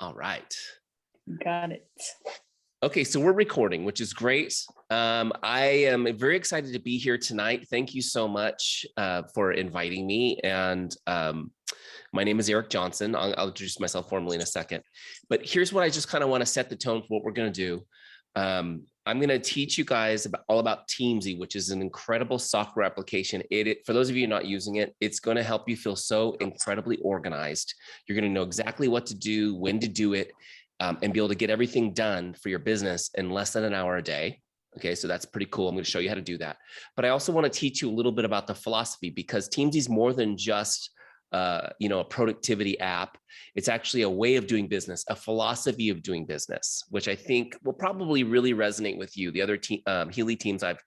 All right. Got it. Okay, so we're recording, which is great. I am very excited to be here tonight. Thank you so much for inviting me. And my name is Eric Johnson. I'll introduce myself formally in a second. But here's what I just kind of want to set the tone for what we're going to do. I'm going to teach you guys all about Teamzy, which is an incredible software application. For those of you not using it, it's going to help you feel so incredibly organized. You're going to know exactly what to do, when to do it, and be able to get everything done for your business in less than an hour a day. Okay, so that's pretty cool. I'm going to show you how to do that. But I also want to teach you a little bit about the philosophy, because Teamzy is more than just a productivity app. It's actually a way of doing business, a philosophy of doing business, which I think will probably really resonate with you. The other Healy teams I've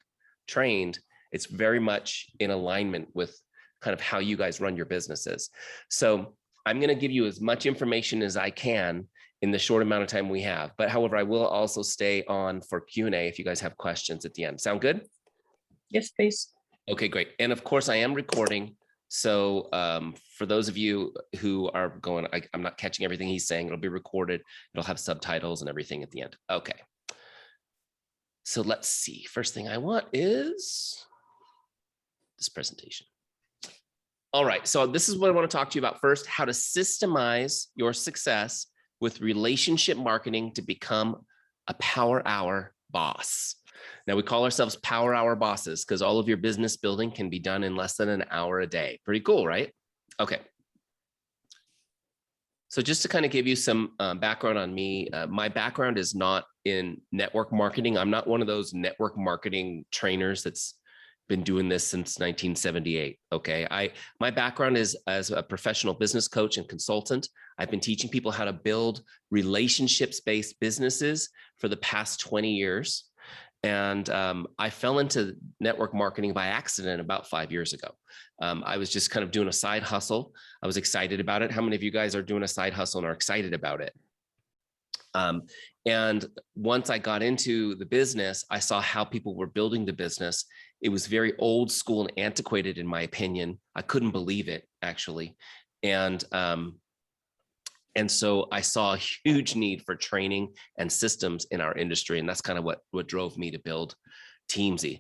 trained, it's very much in alignment with kind of how you guys run your businesses. So I'm going to give you as much information as I can in the short amount of time we have. But however, I will also stay on for Q&A if you guys have questions at the end. Sound good? Yes, please. Okay, great. And of course, I am recording. So for those of you who are going, I'm not catching everything he's saying, it'll be recorded. It'll have subtitles and everything at the end. Okay. So let's see. First thing I want is this presentation. All right. So this is what I want to talk to you about first, how to systemize your success with relationship marketing to become a power hour boss. Now we call ourselves power hour bosses because all of your business building can be done in less than an hour a day. Pretty cool, right? Okay. So just to kind of give you some background on me, my background is not in network marketing. I'm not one of those network marketing trainers that's been doing this since 1978. Okay. My background is as a professional business coach and consultant. I've been teaching people how to build relationships-based businesses for the past 20 years. And I fell into network marketing by accident about 5 years ago. I was just kind of doing a side hustle. I was excited about it. How many of you guys are doing a side hustle and are excited about it? And once I got into the business, I saw how people were building the business. It was very old school and antiquated, in my opinion. I couldn't believe it, actually. And so I saw a huge need for training and systems in our industry. And that's kind of what drove me to build Teamzy.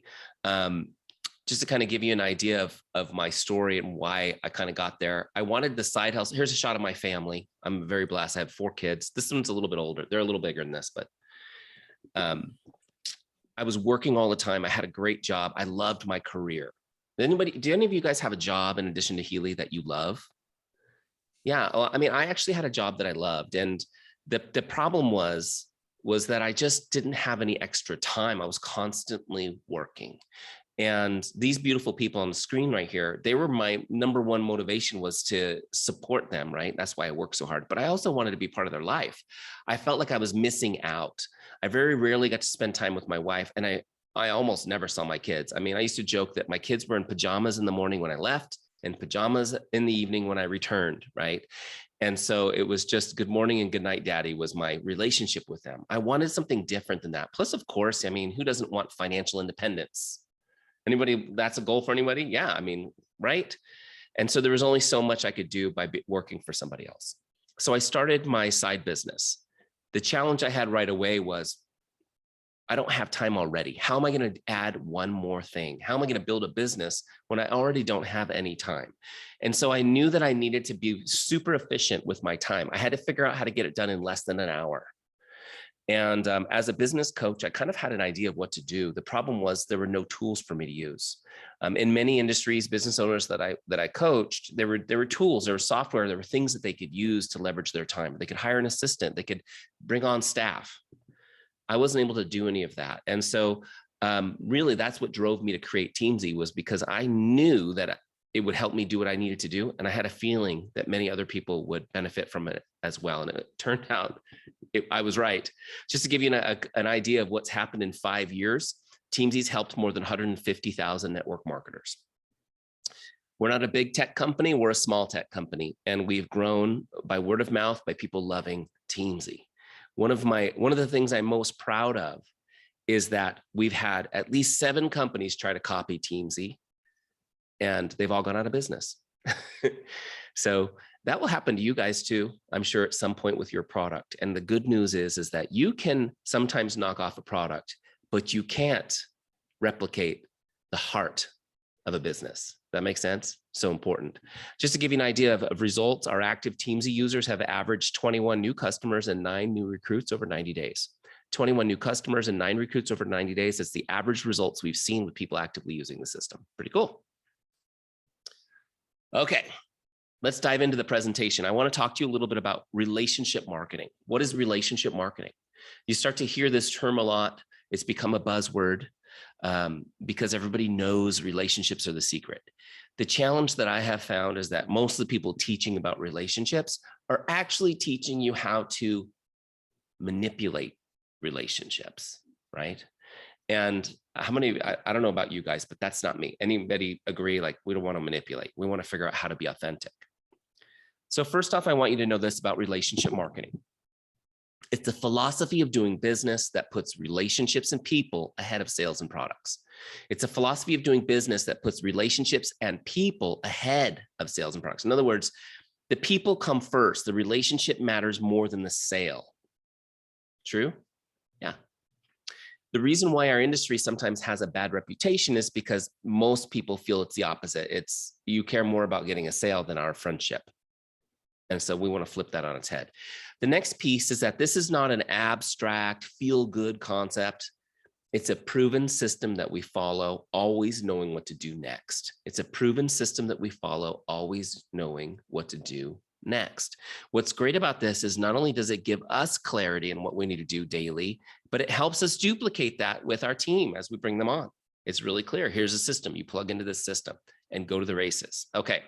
Just to kind of give you an idea of my story and why I kind of got there. I wanted the side hustle. Here's a shot of my family. I'm very blessed. I have 4 kids. This one's a little bit older. They're a little bigger than this, but I was working all the time. I had a great job. I loved my career. Do any of you guys have a job in addition to Healy that you love? Yeah, well, I mean, I actually had a job that I loved. And the problem was that I just didn't have any extra time. I was constantly working. And these beautiful people on the screen right here, they were my number one motivation, was to support them, right? That's why I work so hard. But I also wanted to be part of their life. I felt like I was missing out. I very rarely got to spend time with my wife, and I almost never saw my kids. I mean, I used to joke that my kids were in pajamas in the morning when I left and pajamas in the evening when I returned, right? And so it was just good morning and good night, daddy was my relationship with them. I wanted something different than that. Plus, of course, I mean, who doesn't want financial independence? Anybody, that's a goal for anybody? Yeah, I mean, right? And so there was only so much I could do by working for somebody else. So I started my side business. The challenge I had right away was, I don't have time already. How am I going to add one more thing? How am I going to build a business when I already don't have any time? And so I knew that I needed to be super efficient with my time. I had to figure out how to get it done in less than an hour. And as a business coach, I kind of had an idea of what to do. The problem was there were no tools for me to use. In many industries, business owners that I coached, there were tools, there was software, there were things that they could use to leverage their time. They could hire an assistant, they could bring on staff. I wasn't able to do any of that. And so really that's what drove me to create Teamzy, was because I knew that it would help me do what I needed to do. And I had a feeling that many other people would benefit from it as well. And it turned out I was right. Just to give you an idea of what's happened in 5 years, Teamzy's helped more than 150,000 network marketers. We're not a big tech company, we're a small tech company. And we've grown by word of mouth, by people loving Teamzy. One of the things I'm most proud of is that we've had at least 7 companies try to copy Teamzy, and they've all gone out of business. So That will happen to you guys too, I'm sure, at some point with your product. And the good news is that you can sometimes knock off a product, but you can't replicate the heart of a business. That makes sense? So important. Just to give you an idea of results, our active Teamzy users have averaged 21 new customers and 9 new recruits over 90 days. 21 new customers and 9 recruits over 90 days. That's the average results we've seen with people actively using the system. Pretty cool. Okay, let's dive into the presentation. I want to talk to you a little bit about relationship marketing. What is relationship marketing? You start to hear this term a lot. It's become a buzzword because everybody knows relationships are the secret. The challenge that I have found is that most of the people teaching about relationships are actually teaching you how to manipulate relationships, right? And how many, I don't know about you guys, but that's not me. Anybody agree? Like, we don't want to manipulate. We want to figure out how to be authentic. So first off, I want you to know this about relationship marketing. It's the philosophy of doing business that puts relationships and people ahead of sales and products. It's a philosophy of doing business that puts relationships and people ahead of sales and products. In other words, the people come first. The relationship matters more than the sale. True? Yeah. The reason why our industry sometimes has a bad reputation is because most people feel it's the opposite. It's you care more about getting a sale than our friendship. And so we want to flip that on its head. The next piece is that this is not an abstract, feel-good concept. It's a proven system that we follow, always knowing what to do next. It's a proven system that we follow, always knowing what to do next. What's great about this is not only does it give us clarity in what we need to do daily, but it helps us duplicate that with our team as we bring them on. It's really clear. Here's a system. You plug into this system and go to the races. Okay.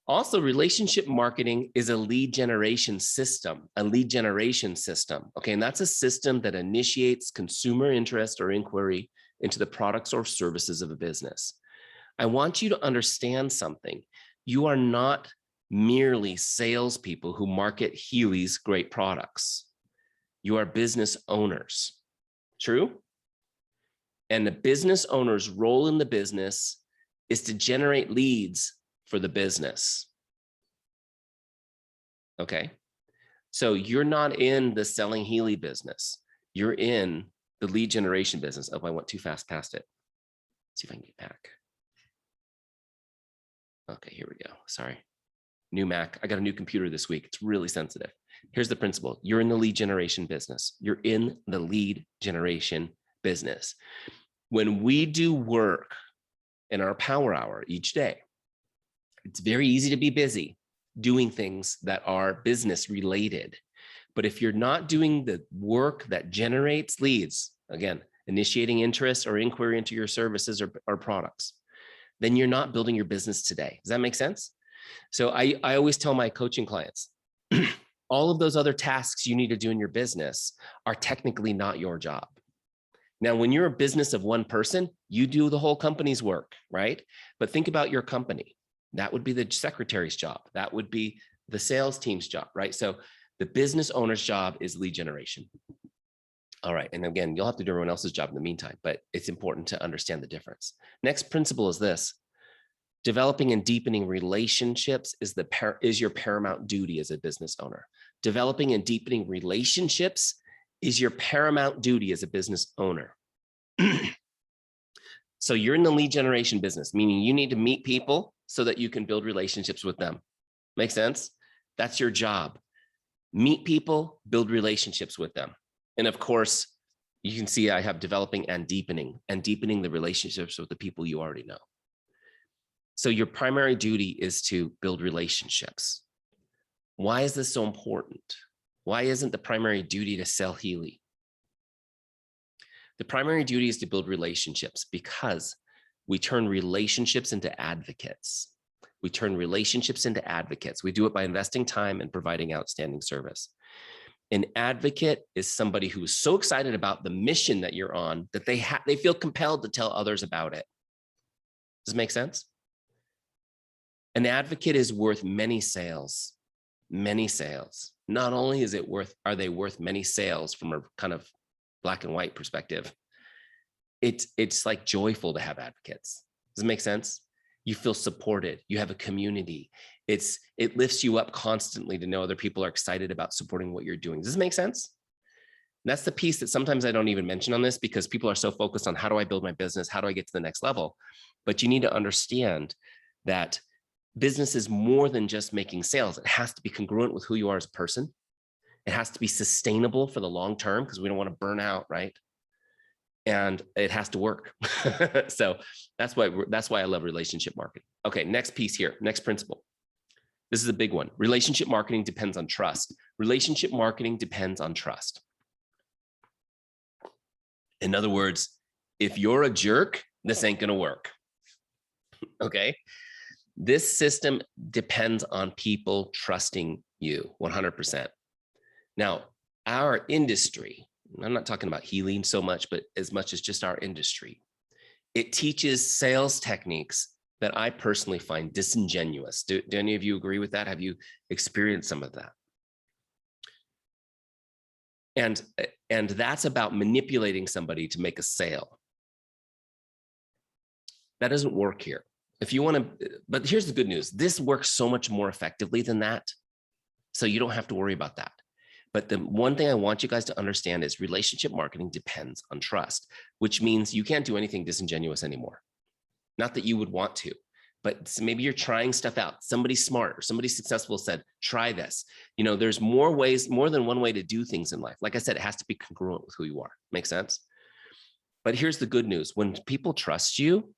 Also, relationship marketing is a lead generation system, Okay, and that's a system that initiates consumer interest or inquiry into the products or services of a business. I want you to understand something. You are not merely salespeople who market Healy's great products. You are business owners. True? And the business owner's role in the business is to generate leads for the business. Okay. So you're not in the selling Healy business. You're in the lead generation business. Oh, I went too fast past it. Let's see if I can get back. Okay, here we go. Sorry. New Mac. I got a new computer this week. It's really sensitive. Here's the principle. You're in the lead generation business. You're in the lead generation business. When we do work in our power hour each day, it's very easy to be busy doing things that are business related. But if you're not doing the work that generates leads, again, initiating interest or inquiry into your services or products, then you're not building your business today. Does that make sense? So I always tell my coaching clients, all of those other tasks you need to do in your business are technically not your job. Now, when you're a business of one person, you do the whole company's work, right? But think about your company. That would be the secretary's job. That would be the sales team's job, right? So the business owner's job is lead generation. All right. And again, you'll have to do everyone else's job in the meantime, but it's important to understand the difference. Next principle is this. Developing and deepening relationships is your paramount duty as a business owner. Developing and deepening relationships is your paramount duty as a business owner. So you're in the lead generation business, meaning you need to meet people so that you can build relationships with them. Make sense? That's your job. Meet people, build relationships with them. And of course, you can see I have developing and deepening the relationships with the people you already know. So your primary duty is to build relationships. Why is this so important? Why isn't the primary duty to sell Healy? The primary duty is to build relationships because we turn relationships into advocates. We turn relationships into advocates. We do it by investing time and providing outstanding service. An advocate is somebody who is so excited about the mission that you're on that they feel compelled to tell others about it. Does it make sense? An advocate is worth many sales, many sales. Not only are they worth many sales from a kind of black and white perspective, it's like joyful to have advocates. Does it make sense? You feel supported. You have a community. it lifts you up constantly to know other people are excited about supporting what you're doing. Does this make sense? And that's the piece that sometimes I don't even mention on this because people are so focused on how do I build my business? How do I get to the next level? But you need to understand that business is more than just making sales. It has to be congruent with who you are as a person. It has to be sustainable for the long term because we don't want to burn out, right? And it has to work. So that's why I love relationship marketing. Okay, next piece here, next principle. This is a big one. Relationship marketing depends on trust. Relationship marketing depends on trust. In other words, if you're a jerk, this ain't gonna work. Okay? This system depends on people trusting you 100%. Now, our industry, I'm not talking about Healy so much, but as much as just our industry, it teaches sales techniques that I personally find disingenuous. Do any of you agree with that? Have you experienced some of that? And that's about manipulating somebody to make a sale. That doesn't work here. If you want to, but here's the good news. This works so much more effectively than that. So you don't have to worry about that. But the one thing I want you guys to understand is relationship marketing depends on trust, which means you can't do anything disingenuous anymore. Not that you would want to, but maybe you're trying stuff out. Somebody smart or somebody successful said, try this. You know, there's more ways, more than one way to do things in life. Like I said, it has to be congruent with who you are. Make sense? But here's the good news. When people trust you,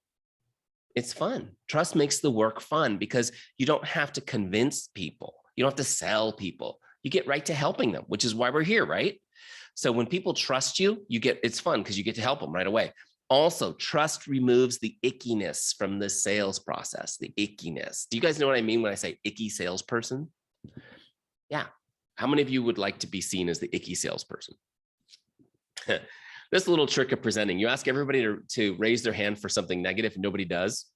it's fun. Trust makes the work fun because you don't have to convince people. You don't have to sell people. You get right to helping them, which is why we're here, right? So when people trust you, it's fun because you get to help them right away. Also, trust removes the ickiness from the sales process, the ickiness. Do you guys know what I mean when I say icky salesperson? Yeah. How many of you would like to be seen as the icky salesperson? This little trick of presenting, you ask everybody to raise their hand for something negative and nobody does.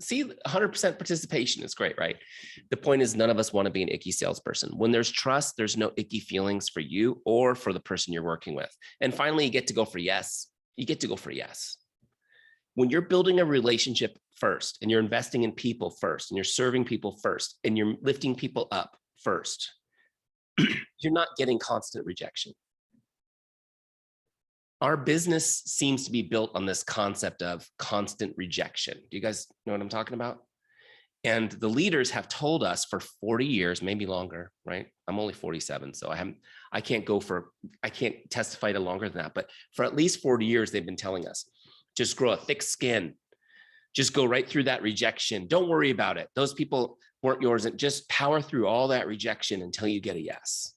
See, 100% participation is great, right? The point is none of us want to be an icky salesperson. When there's trust, there's no icky feelings for you or for the person you're working with. And finally, you get to go for yes. You get to go for yes. When you're building a relationship first and you're investing in people first and you're serving people first and you're lifting people up first, you're not getting constant rejection. Our business seems to be built on this concept of constant rejection. Do you guys know what I'm talking about? And the leaders have told us for 40 years, maybe longer, right? I'm only 47, so I can't testify to longer than that, but for at least 40 years, they've been telling us, just grow a thick skin, just go right through that rejection. Don't worry about it. Those people weren't yours, and just power through all that rejection until you get a yes.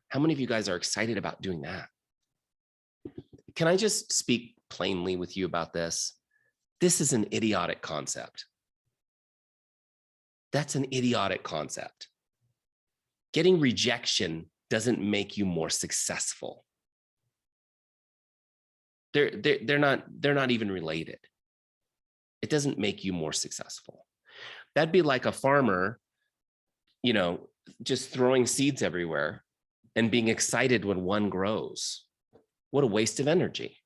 How many of you guys are excited about doing that? Can I just speak plainly with you about this? This is an idiotic concept. That's an idiotic concept. Getting rejection doesn't make you more successful. They're not even related. It doesn't make you more successful. That'd be like a farmer, you know, just throwing seeds everywhere and being excited when one grows. What a waste of energy.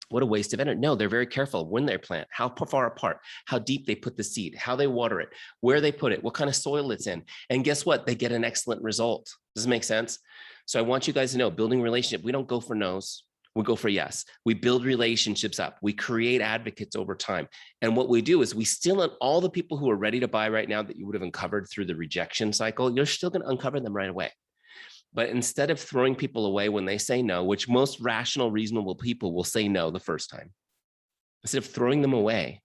What a waste of energy. No, they're very careful when they plant, how far apart, how deep they put the seed, how they water it, where they put it, what kind of soil it's in. And guess what? They get an excellent result. Does it make sense? So I want you guys to know, building relationship, we don't go for no's, we go for yes. We build relationships up. We create advocates over time. And what we do is we still, all the people who are ready to buy right now that you would have uncovered through the rejection cycle, you're still going to uncover them right away. But instead of throwing people away when they say no, which most rational, reasonable people will say no the first time, instead of throwing them away,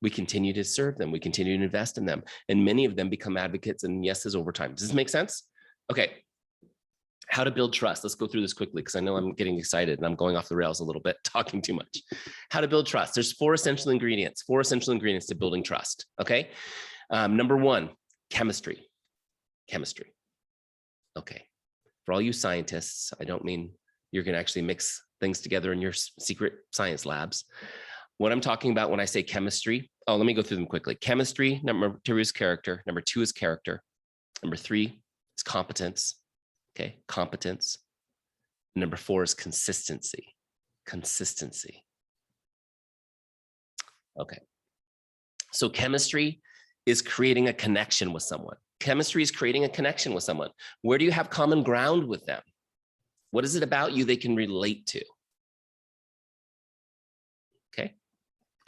we continue to serve them. We continue to invest in them. And many of them become advocates and yeses over time. Does this make sense? Okay. How to build trust. Let's go through this quickly because I know I'm getting excited and I'm going off the rails a little bit, talking too much. How to build trust. There's four essential ingredients to building trust. Okay. Number one, chemistry. Chemistry. Okay. For all you scientists, I don't mean you're going to actually mix things together in your secret science labs. What I'm talking about when I say chemistry, let me go through them quickly. Chemistry, number two is character. Number two is character. Number three is competence. Okay, competence. Number four is consistency. Consistency. Okay. So chemistry is creating a connection with someone. Chemistry is creating a connection with someone. Where do you have common ground with them? What is it about you they can relate to? Okay.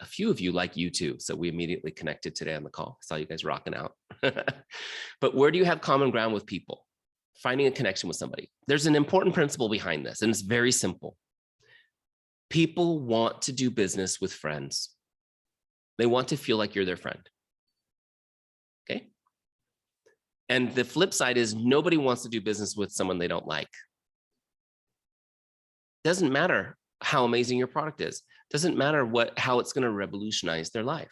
A few of you like you too. So we immediately connected today on the call. I saw you guys rocking out. But where do you have common ground with people? Finding a connection with somebody. There's an important principle behind this, and it's very simple. People want to do business with friends. They want to feel like you're their friend. Okay. And the flip side is nobody wants to do business with someone they don't like. Doesn't matter how amazing your product is. Doesn't matter how it's going to revolutionize their life.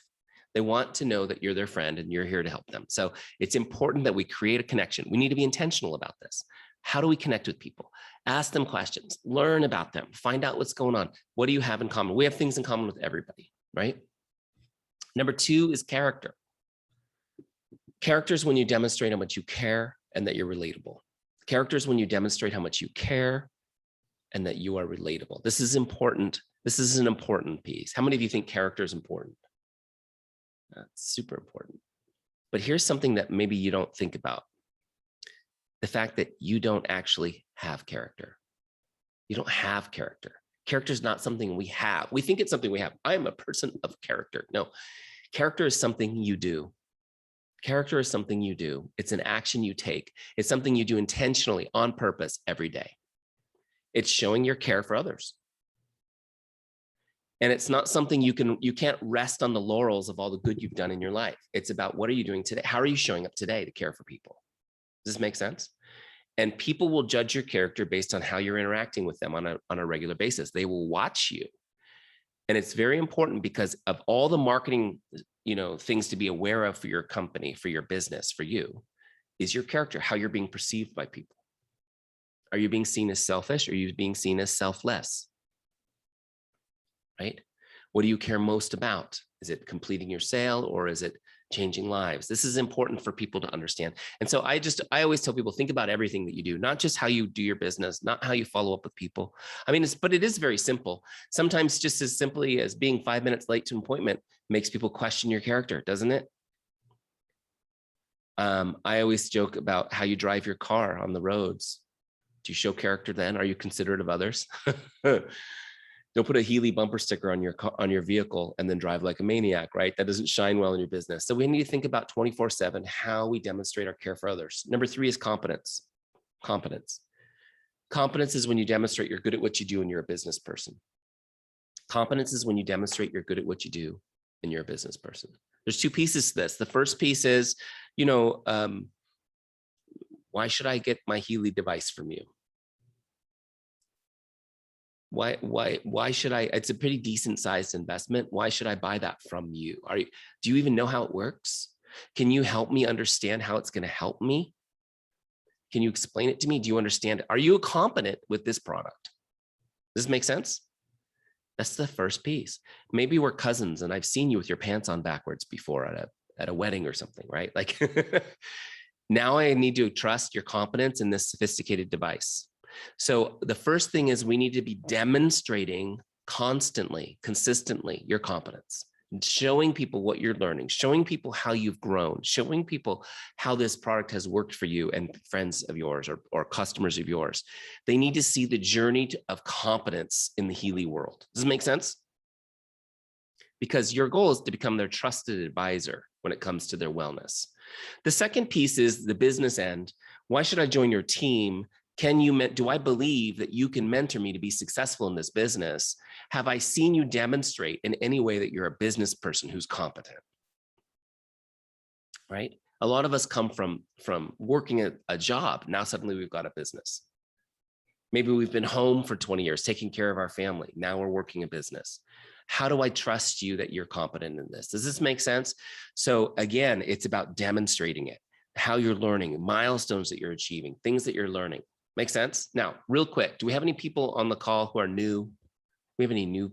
They want to know that you're their friend and you're here to help them. So it's important that we create a connection. We need to be intentional about this. How do we connect with people? Ask them questions, learn about them, find out what's going on. What do you have in common? We have things in common with everybody, right? Number 2 is character. Character is when you demonstrate how much you care and that you're relatable. Character is when you demonstrate how much you care and that you are relatable. This is important. This is an important piece. How many of you think character is important? That's super important. But here's something that maybe you don't think about. The fact that you don't actually have character. You don't have character. Character is not something we have. We think it's something we have. I'm a person of character. No, character is something you do. Character is something you do. It's an action you take. It's something you do intentionally on purpose every day. It's showing your care for others. And it's not something you can't rest on the laurels of all the good you've done in your life. It's about what are you doing today? How are you showing up today to care for people? Does this make sense? And people will judge your character based on how you're interacting with them on a regular basis. They will watch you. And it's very important because of all the marketing, things to be aware of for your company, for your business, for you, is your character, how you're being perceived by people. Are you being seen as selfish? Or are you being seen as selfless? Right? What do you care most about? Is it completing your sale or is it changing lives? This is important for people to understand. And so I always tell people, think about everything that you do, not just how you do your business, not how you follow up with people. I mean, but it is very simple. Sometimes just as simply as being 5 minutes late to an appointment makes people question your character, doesn't it? I always joke about how you drive your car on the roads. Do you show character then? Are you considerate of others? Don't put a Healy bumper sticker on your vehicle and then drive like a maniac, right? That doesn't shine well in your business. So we need to think about 24/7 how we demonstrate our care for others. Number 3 is competence. Competence. Competence is when you demonstrate you're good at what you do and you're a business person. Competence is when you demonstrate you're good at what you do and you're a business person. There's 2 pieces to this. The first piece is, why should I get my Healy device from you? Why should I? It's a pretty decent sized investment. Why should I buy that from you? Do you even know how it works? Can you help me understand how it's going to help me? Can you explain it to me? Do you understand? Are you competent with this product? Does this make sense? That's the first piece. Maybe we're cousins and I've seen you with your pants on backwards before at a wedding or something, right? Like now I need to trust your competence in this sophisticated device. So the first thing is we need to be demonstrating constantly, consistently your competence, showing people what you're learning, showing people how you've grown, showing people how this product has worked for you and friends of yours or customers of yours. They need to see the journey of competence in the Healy world. Does this make sense? Because your goal is to become their trusted advisor when it comes to their wellness. The second piece is the business end. Why should I join your team? Do I believe that you can mentor me to be successful in this business? Have I seen you demonstrate in any way that you're a business person who's competent? Right? A lot of us come from working a job. Now suddenly we've got a business. Maybe we've been home for 20 years, taking care of our family. Now we're working a business. How do I trust you that you're competent in this? Does this make sense? So again, it's about demonstrating it, how you're learning, milestones that you're achieving, things that you're learning. Make sense? Now, real quick, do we have any people on the call who are new? We have any new,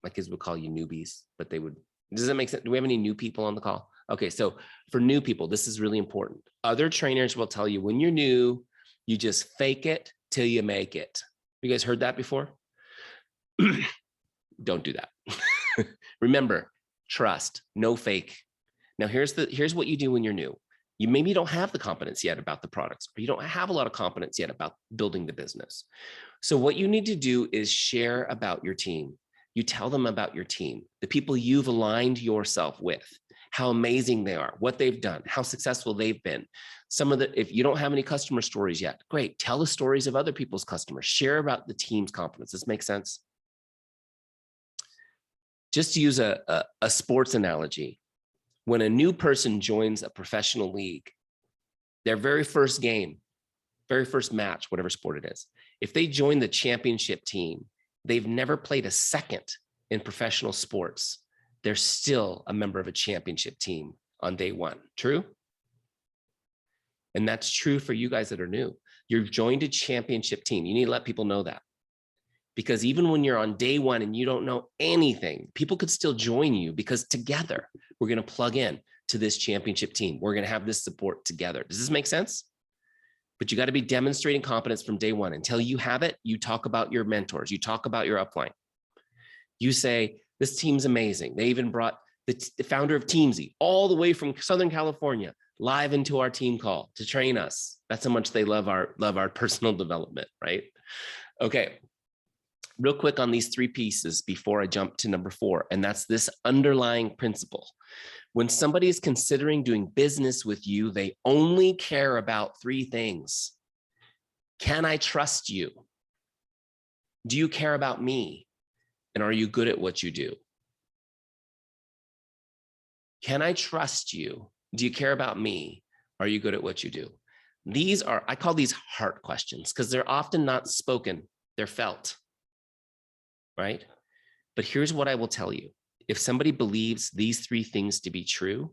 my kids would call you newbies, but does that make sense? Do we have any new people on the call? Okay, so for new people, this is really important. Other trainers will tell you when you're new, you just fake it till you make it. You guys heard that before? Don't do that. Remember, trust, no fake. Now, here's what you do when you're new. You maybe don't have the competence yet about the products, or you don't have a lot of competence yet about building the business. So what you need to do is share about your team. You tell them about your team, the people you've aligned yourself with, how amazing they are, what they've done, how successful they've been. If you don't have any customer stories yet, great. Tell the stories of other people's customers. Share about the team's competence. Does this make sense? Just to use a sports analogy, when a new person joins a professional league, their very first game, very first match, whatever sport it is, if they join the championship team, they've never played a second in professional sports, they're still a member of a championship team on day one. True? And that's true for you guys that are new. You've joined a championship team. You need to let people know that. Because even when you're on day one and you don't know anything, people could still join you, because together we're going to plug in to this championship team. We're going to have this support together. Does this make sense? But you got to be demonstrating competence from day one. Until you have it, you talk about your mentors. You talk about your upline. You say, this team's amazing. They even brought the founder of Teamzy all the way from Southern California live into our team call to train us. That's how much they love our personal development, right? Okay. Real quick on these three pieces before I jump to number 4, and that's this underlying principle. When somebody is considering doing business with you, they only care about 3 things. Can I trust you? Do you care about me? And are you good at what you do? Can I trust you? Do you care about me? Are you good at what you do? These are, I call these heart questions, because they're often not spoken, they're felt. Right? But here's what I will tell you. If somebody believes these 3 things to be true,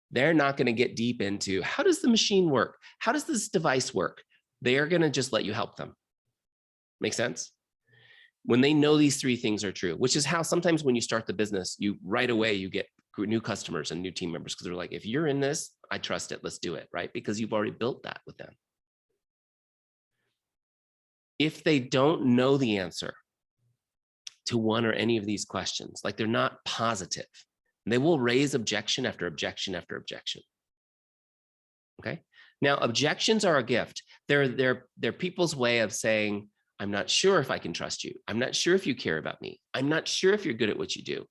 they're not going to get deep into how does the machine work? How does this device work? They are going to just let you help them. Make sense? When they know these 3 things are true, which is how sometimes when you start the business, you right away, you get new customers and new team members, because they're like, if you're in this, I trust it. Let's do it. Right? Because you've already built that with them. If they don't know the answer to one or any of these questions, like they're not positive, they will raise objection after objection after objection. Okay. Now, objections are a gift. They're people's way of saying, I'm not sure if I can trust you. I'm not sure if you care about me. I'm not sure if you're good at what you do.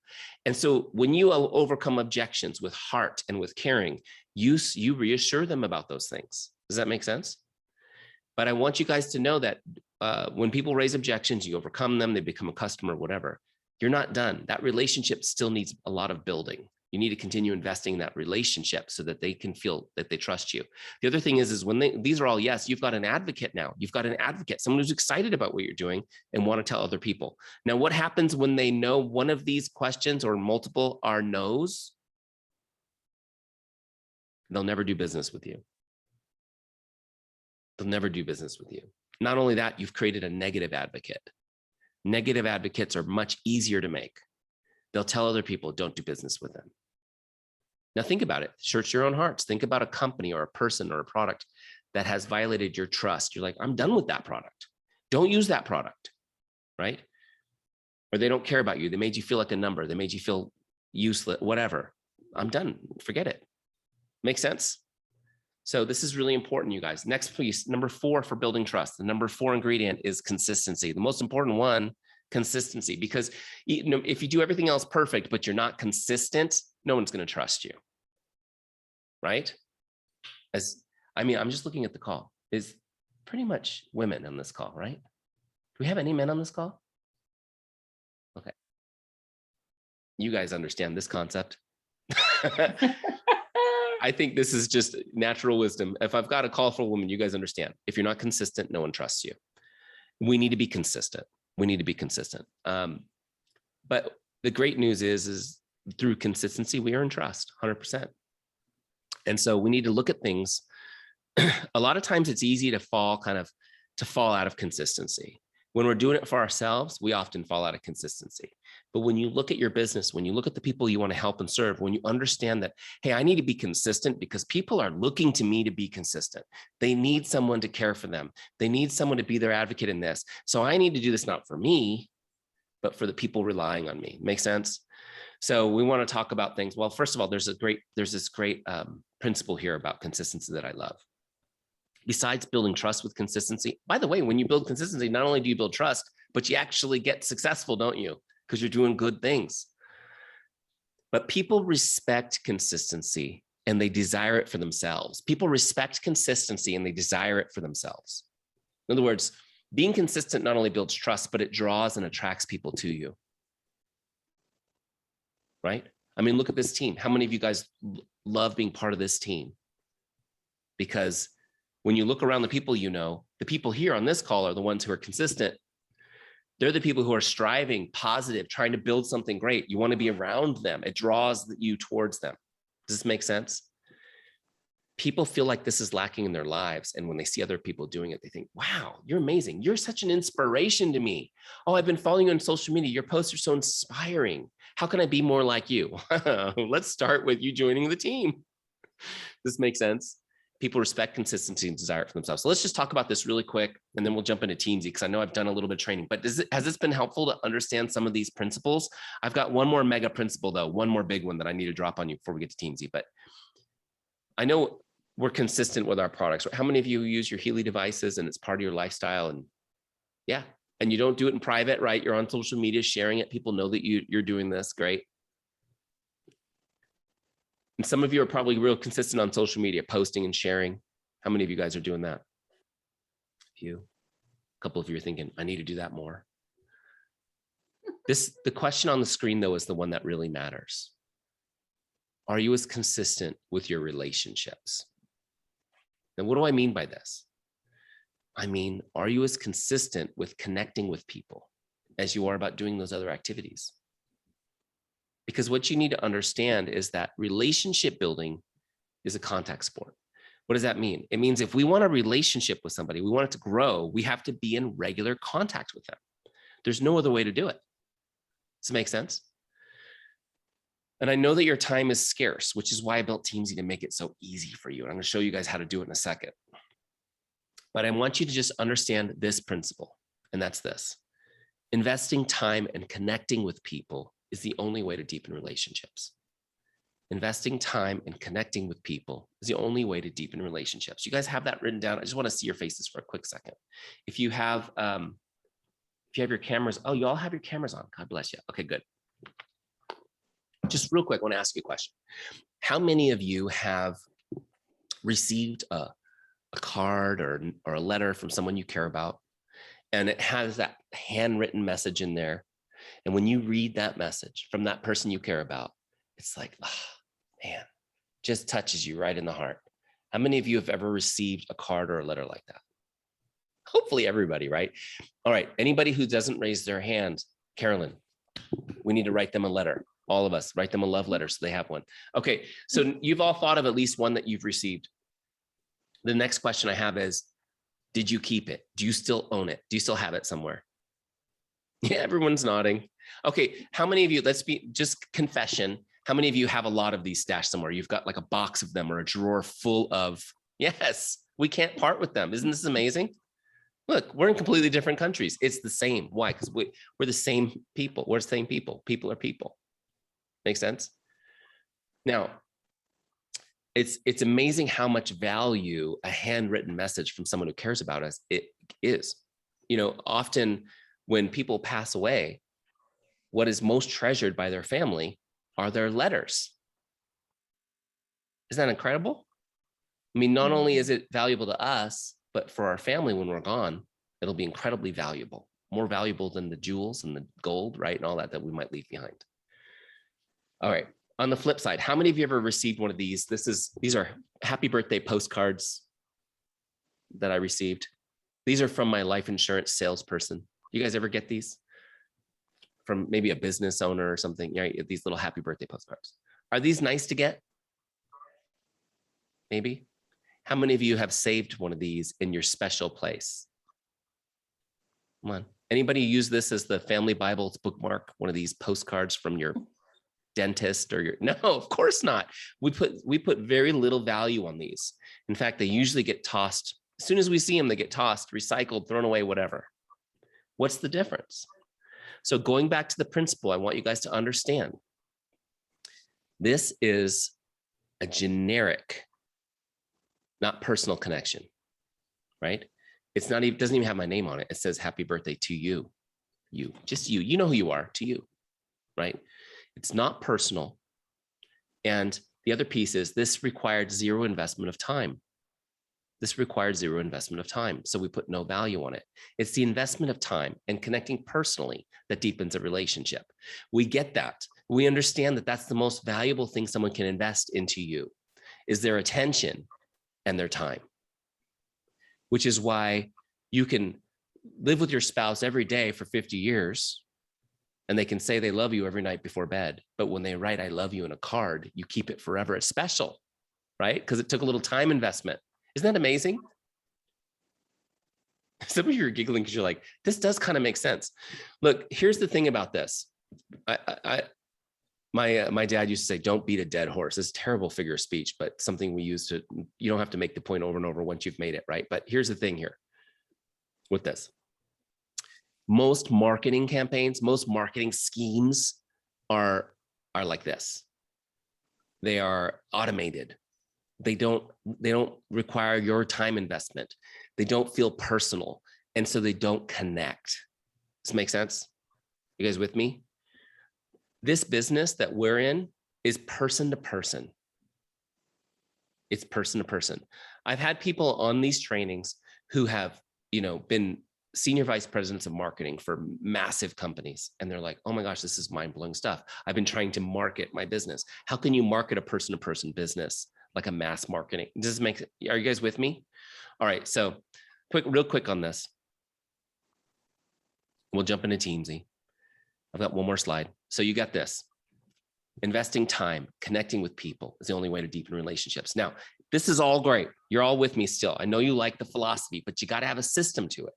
And so when you overcome objections with heart and with caring, you reassure them about those things. Does that make sense? But I want you guys to know that when people raise objections, you overcome them, they become a customer, whatever, you're not done. That relationship still needs a lot of building. You need to continue investing in that relationship so that they can feel that they trust you. The other thing is when these are all yes, you've got an advocate now. You've got an advocate, someone who's excited about what you're doing and want to tell other people. Now, what happens when they know one of these questions or multiple are no's? They'll never do business with you. They'll never do business with you. Not only that, you've created a negative advocate. Negative advocates are much easier to make. They'll tell other people, don't do business with them. Now think about it, search your own hearts. Think about a company or a person or a product that has violated your trust. You're like, I'm done with that product. Don't use that product, right? Or they don't care about you. They made you feel like a number. They made you feel useless, whatever. I'm done, forget it. Make sense? So this is really important, you guys. Next piece, number 4 for building trust. The number 4 ingredient is consistency. The most important one, consistency, because if you do everything else perfect, but you're not consistent, no one's going to trust you, right? I'm just looking at the call. Is pretty much women on this call, right? Do we have any men on this call? Okay. You guys understand this concept. I think this is just natural wisdom. If I've got a call for a woman, you guys understand. If you're not consistent, no one trusts you. We need to be consistent. We need to be consistent. But the great news is through consistency, we earn trust 100%. And so we need to look at things. A lot of times it's easy to fall out of consistency. When we're doing it for ourselves, we often fall out of consistency. But when you look at your business, when you look at the people you want to help and serve, when you understand that, hey, I need to be consistent because people are looking to me to be consistent. They need someone to care for them. They need someone to be their advocate in this. So I need to do this not for me, but for the people relying on me. Make sense? So we want to talk about things. Well, first of all, there's this great principle here about consistency that I love. Besides building trust with consistency, by the way, when you build consistency, not only do you build trust, but you actually get successful, don't you? Because you're doing good things. But people respect consistency and they desire it for themselves. People respect consistency and they desire it for themselves. In other words, being consistent not only builds trust, but it draws and attracts people to you. Right? I mean, look at this team. How many of you guys love being part of this team? Because when you look around the people you know, the people here on this call are the ones who are consistent. They're the people who are striving, positive, trying to build something great. You want to be around them. It draws you towards them. Does this make sense? People feel like this is lacking in their lives. And when they see other people doing it, they think, wow, you're amazing. You're such an inspiration to me. Oh, I've been following you on social media. Your posts are so inspiring. How can I be more like you? Let's start with you joining the team. Does this make sense? People respect consistency and desire it for themselves. So let's just talk about this really quick, and then we'll jump into Teamzy because I know I've done a little bit of training. But has this been helpful to understand some of these principles? I've got one more mega principle, though, one more big one that I need to drop on you before we get to Teamzy. But I know we're consistent with our products. How many of you use your Healy devices and it's part of your lifestyle? And yeah, and you don't do it in private, right? You're on social media sharing it. People know that you're doing this. Great. And some of you are probably real consistent on social media, posting and sharing. How many of you guys are doing that? A few. A couple of you are thinking, I need to do that more. The question on the screen, though, is the one that really matters. Are you as consistent with your relationships? Now, what do I mean by this? I mean, are you as consistent with connecting with people as you are about doing those other activities? Because what you need to understand is that relationship building is a contact sport. What does that mean? It means if we want a relationship with somebody, we want it to grow, we have to be in regular contact with them. There's no other way to do it. Does it make sense? And I know that your time is scarce, which is why I built Teamzy to make it so easy for you. And I'm going to show you guys how to do it in a second. But I want you to just understand this principle, and that's this. Investing time and connecting with people is the only way to deepen relationships. Investing time and connecting with people is the only way to deepen relationships. You guys have that written down? I just want to see your faces for a quick second. If you have your cameras, oh, you all have your cameras on. God bless you. Okay, good. Just real quick, I want to ask you a question. How many of you have received a card or a letter from someone you care about, and it has that handwritten message in there? And when you read that message from that person you care about, it's like, oh, man, just touches you right in the heart. How many of you have ever received a card or a letter like that? Hopefully everybody, right? All right, anybody who doesn't raise their hand, Carolyn, we need to write them a letter. All of us, write them a love letter so they have one. Okay, so you've all thought of at least one that you've received. The next question I have is, did you keep it? Do you still own it? Do you still have it somewhere? Yeah, everyone's nodding. Okay, how many of you, let's be just confession. How many of you have a lot of these stashed somewhere? You've got like a box of them or a drawer full of, yes, we can't part with them. Isn't this amazing? Look, we're in completely different countries. It's the same. Why? Because we're the same people. We're the same people. People are people. Make sense? Now, it's amazing how much value a handwritten message from someone who cares about us it is. You know, often when people pass away, what is most treasured by their family are their letters. Isn't that incredible? I mean, not only is it valuable to us, but for our family when we're gone, it'll be incredibly valuable, more valuable than the jewels and the gold, right? And all that we might leave behind. All right. On the flip side, how many of you ever received one of these? These are happy birthday postcards that I received. These are from my life insurance salesperson. You guys ever get these? From maybe a business owner or something, right? These little happy birthday postcards. Are these nice to get? Maybe. How many of you have saved one of these in your special place? Come on. Anybody use this as the family Bible's bookmark? One of these postcards from your dentist or your, no, of course not. We put very little value on these. In fact, they usually get tossed. As soon as we see them, they get tossed, recycled, thrown away, whatever. What's the difference? So going back to the principle, I want you guys to understand This is a generic, not personal connection, right? It's not even, doesn't even have my name on it. It says happy birthday to you, just you. You know who you are, to you, right? It's not personal. And the other piece is this required zero investment of time. This required zero investment of time. So we put no value on it. It's the investment of time and connecting personally that deepens a relationship. We get that. We understand that that's the most valuable thing someone can invest into you, is their attention and their time, which is why you can live with your spouse every day for 50 years and they can say they love you every night before bed. But when they write, I love you in a card, you keep it forever. It's special, right? Because it took a little time investment. Isn't that amazing? Some of you are giggling because you're like, this does kind of make sense. Look, here's the thing about this. My dad used to say, don't beat a dead horse. It's a terrible figure of speech, but something we use to, you don't have to make the point over and over once you've made it, right? But here's the thing here with this. Most marketing campaigns, most marketing schemes are like this. They are automated. They don't require your time investment. They don't feel personal. And so they don't connect. Does this make sense? You guys with me? This business that we're in is person to person. It's person to person. I've had people on these trainings who have, been senior vice presidents of marketing for massive companies. And they're like, oh my gosh, this is mind-blowing stuff. I've been trying to market my business. How can you market a person-to-person business like a mass marketing? Does this make, are you guys with me? All right, so real quick on this. We'll jump into Teamzy. I've got one more slide. So you got this. Investing time, connecting with people is the only way to deepen relationships. Now, this is all great. You're all with me still. I know you like the philosophy, but you got to have a system to it.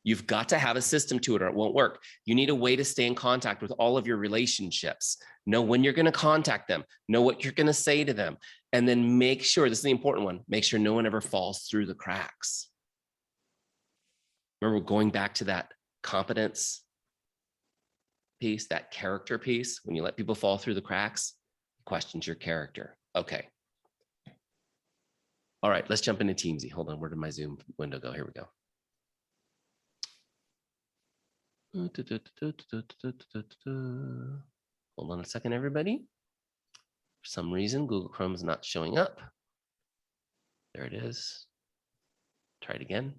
You've got to have a system to it or it won't work. You need a way to stay in contact with all of your relationships. Know when you're going to contact them, know what you're going to say to them, and then make sure, this is the important one, make sure no one ever falls through the cracks. Remember going back to that competence piece, that character piece, when you let people fall through the cracks, it questions your character. Okay. All right, let's jump into Teamzy. Hold on, where did my Zoom window go? Here we go. Hold on a second, everybody. For some reason, Google Chrome is not showing up. There it is. Try it again.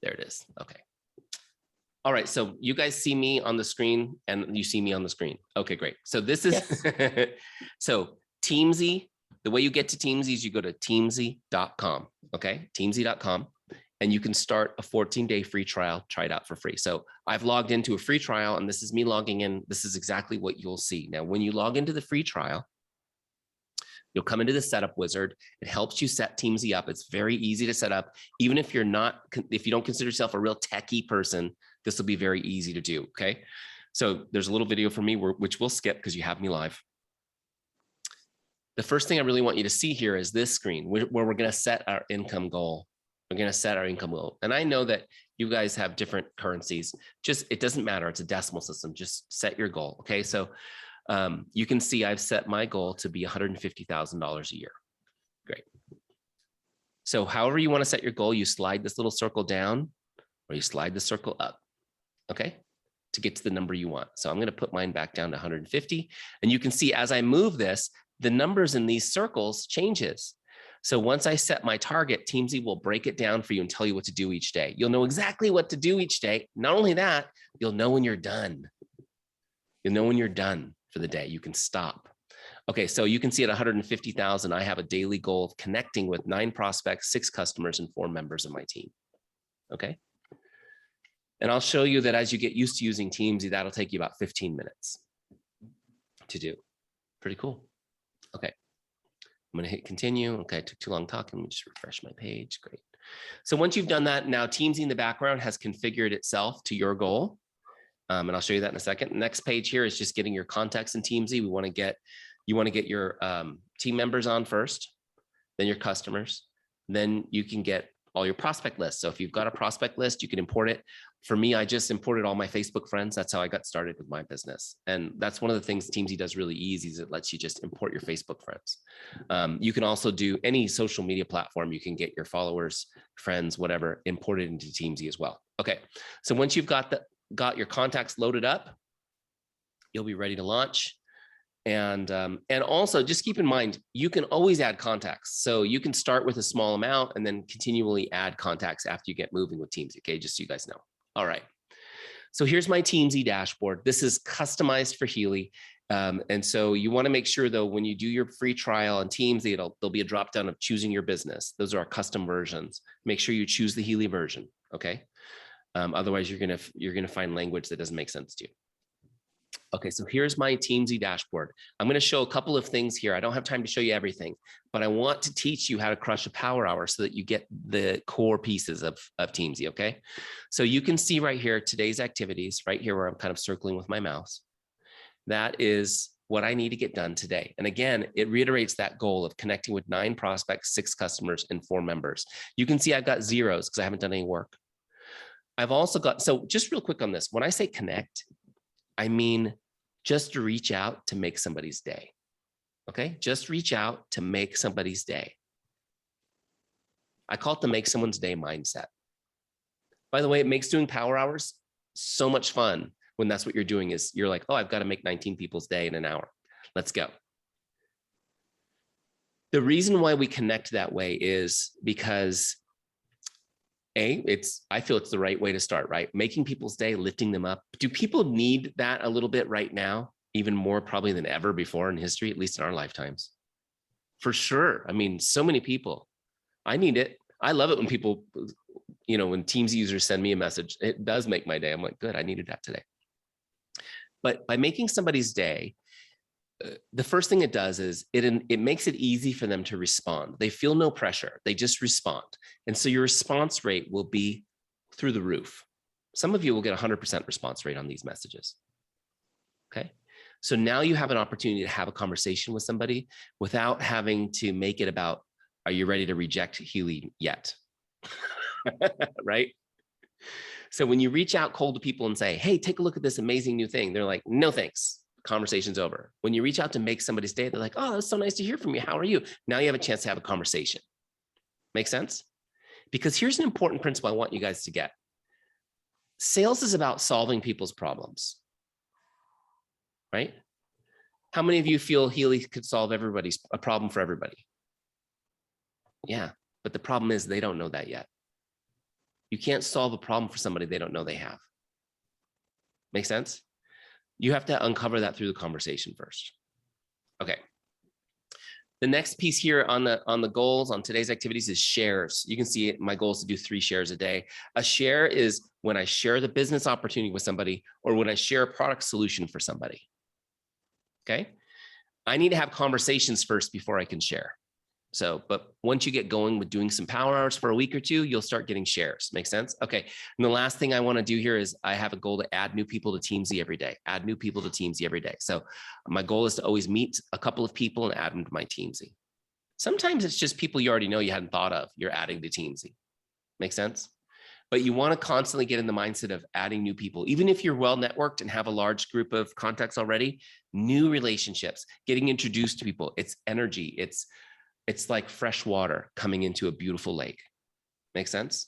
There it is. Okay. All right, so you guys see me on the screen and you see me on the screen. Okay, great. So this is, yes. So Teamzy, the way you get to Teamzy is you go to tmz.com, okay? Tmz.com, and you can start a 14-day free trial, try it out for free. So I've logged into a free trial and this is me logging in. This is exactly what you'll see. Now, when you log into the free trial, you'll come into the setup wizard. It helps you set Teamzy up. It's very easy to set up. Even if you're not, if you don't consider yourself a real techie person, this will be very easy to do, okay? So there's a little video for me which we'll skip because you have me live. The first thing I really want you to see here is this screen where we're gonna set our income goal. We're gonna set our income goal. And I know that you guys have different currencies. Just, it doesn't matter, it's a decimal system. Just set your goal, okay? So you can see I've set my goal to be $150,000 a year. Great. So however you wanna set your goal, you slide this little circle down or you slide the circle up, okay? To get to the number you want. So I'm gonna put mine back down to 150. And you can see as I move this, the numbers in these circles changes. So once I set my target, Teamzy will break it down for you and tell you what to do each day. You'll know exactly what to do each day. Not only that, you'll know when you're done. You'll know when you're done for the day. You can stop. Okay, so you can see at 150,000, I have a daily goal of connecting with 9 prospects, 6 customers, and 4 members of my team. Okay. And I'll show you that as you get used to using Teamzy, that'll take you about 15 minutes to do. Pretty cool. Okay. I'm going to hit continue. Okay, it took too long talking. Let me just refresh my page. Great. So once you've done that, now Teamzy in the background has configured itself to your goal. And I'll show you that in a second. Next page here is just getting your contacts in Teamzy. You want to get your team members on first, then your customers. Then you can get all your prospect lists. So if you've got a prospect list, you can import it. For me, I just imported all my Facebook friends. That's how I got started with my business. And that's one of the things Teamzy does really easy is it lets you just import your Facebook friends. You can also do any social media platform. You can get your followers, friends, whatever, imported into Teamzy as well. Okay, so once you've got your contacts loaded up, you'll be ready to launch. And also just keep in mind, you can always add contacts. So you can start with a small amount and then continually add contacts after you get moving with Teamzy. Okay, just so you guys know. All right. So here's my Tmz dashboard. This is customized for Healy. And so you want to make sure though, when you do your free trial on Teamzy, there'll be a drop down of choosing your business. Those are our custom versions. Make sure you choose the Healy version. Okay. Otherwise you're going to find language that doesn't make sense to you. Okay, so here's my Teamzy dashboard. I'm going to show a couple of things here. I don't have time to show you everything, but I want to teach you how to crush a power hour so that you get the core pieces of Teamzy, okay? So you can see right here, today's activities, right here where I'm kind of circling with my mouse. That is what I need to get done today. And again, it reiterates that goal of connecting with 9 prospects, 6 customers, and 4 members. You can see I've got zeros because I haven't done any work. I've also got, so just real quick on this, when I say connect, I mean just to reach out to make somebody's day. Okay, just reach out to make somebody's day. I call it the make someone's day mindset. By the way, it makes doing power hours so much fun when that's what you're doing is you're like, oh, I've got to make 19 people's day in an hour. Let's go. The reason why we connect that way is because I feel it's the right way to start, right? Making people's day, lifting them up. Do people need that a little bit right now? Even more probably than ever before in history, at least in our lifetimes. For sure. I mean, so many people. I need it. I love it when people, when Teamzy users send me a message, it does make my day. I'm like, good, I needed that today. But by making somebody's day, the first thing it does is it makes it easy for them to respond. They feel no pressure. They just respond. And so your response rate will be through the roof. Some of you will get 100% response rate on these messages. Okay. So now you have an opportunity to have a conversation with somebody without having to make it about, are you ready to reject Healy yet? Right? So when you reach out cold to people and say, hey, take a look at this amazing new thing, they're like, no, thanks. Conversation's over. When you reach out to make somebody's day, they're like, oh, it's so nice to hear from you. How are you? Now you have a chance to have a conversation. Make sense? Because here's an important principle I want you guys to get. Sales is about solving people's problems, right? How many of you feel Healy could solve a problem for everybody? Yeah, but the problem is they don't know that yet. You can't solve a problem for somebody they don't know they have. Make sense? You have to uncover that through the conversation first. Okay. The next piece here on the goals on today's activities is shares. You can see it, my goal is to do 3 shares a day. A share is when I share the business opportunity with somebody or when I share a product solution for somebody. Okay. I need to have conversations first before I can share. So, but once you get going with doing some power hours for a week or 2, you'll start getting shares. Make sense? Okay. And the last thing I want to do here is I have a goal to add new people to Teamzy every day. Add new people to Teamzy every day. So my goal is to always meet a couple of people and add them to my Teamzy. Sometimes it's just people you already know you hadn't thought of. You're adding to Teamzy. Make sense? But you want to constantly get in the mindset of adding new people. Even if you're well networked and have a large group of contacts already, new relationships, getting introduced to people, it's energy. It's like fresh water coming into a beautiful lake. Make sense?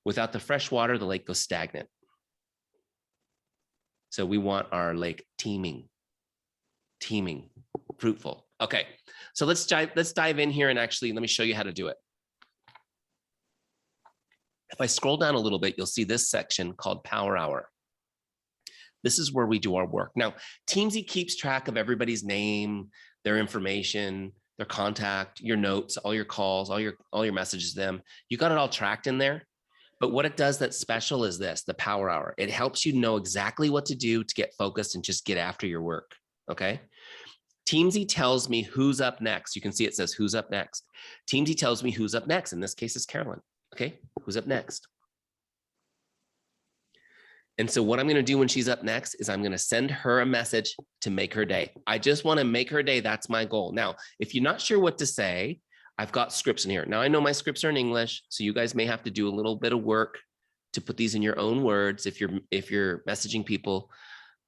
Without the fresh water, the lake goes stagnant. So we want our lake teeming, fruitful. Okay, so let's dive in here and actually let me show you how to do it. If I scroll down a little bit, you'll see this section called Power Hour. This is where we do our work. Now, Teamzy keeps track of everybody's name, their information, their contact, your notes, all your calls, all your messages to them. You got it all tracked in there. But what it does that's special is this, the Power Hour. It helps you know exactly what to do to get focused and just get after your work, okay? Teamzy tells me who's up next. You can see it says who's up next. Teamzy tells me who's up next. In this case, it's Carolyn, okay? Who's up next? And so what I'm going to do when she's up next is I'm going to send her a message to make her day. I just want to make her day. That's my goal. Now, if you're not sure what to say, I've got scripts in here. Now I know my scripts are in English, so you guys may have to do a little bit of work to put these in your own words if you're messaging people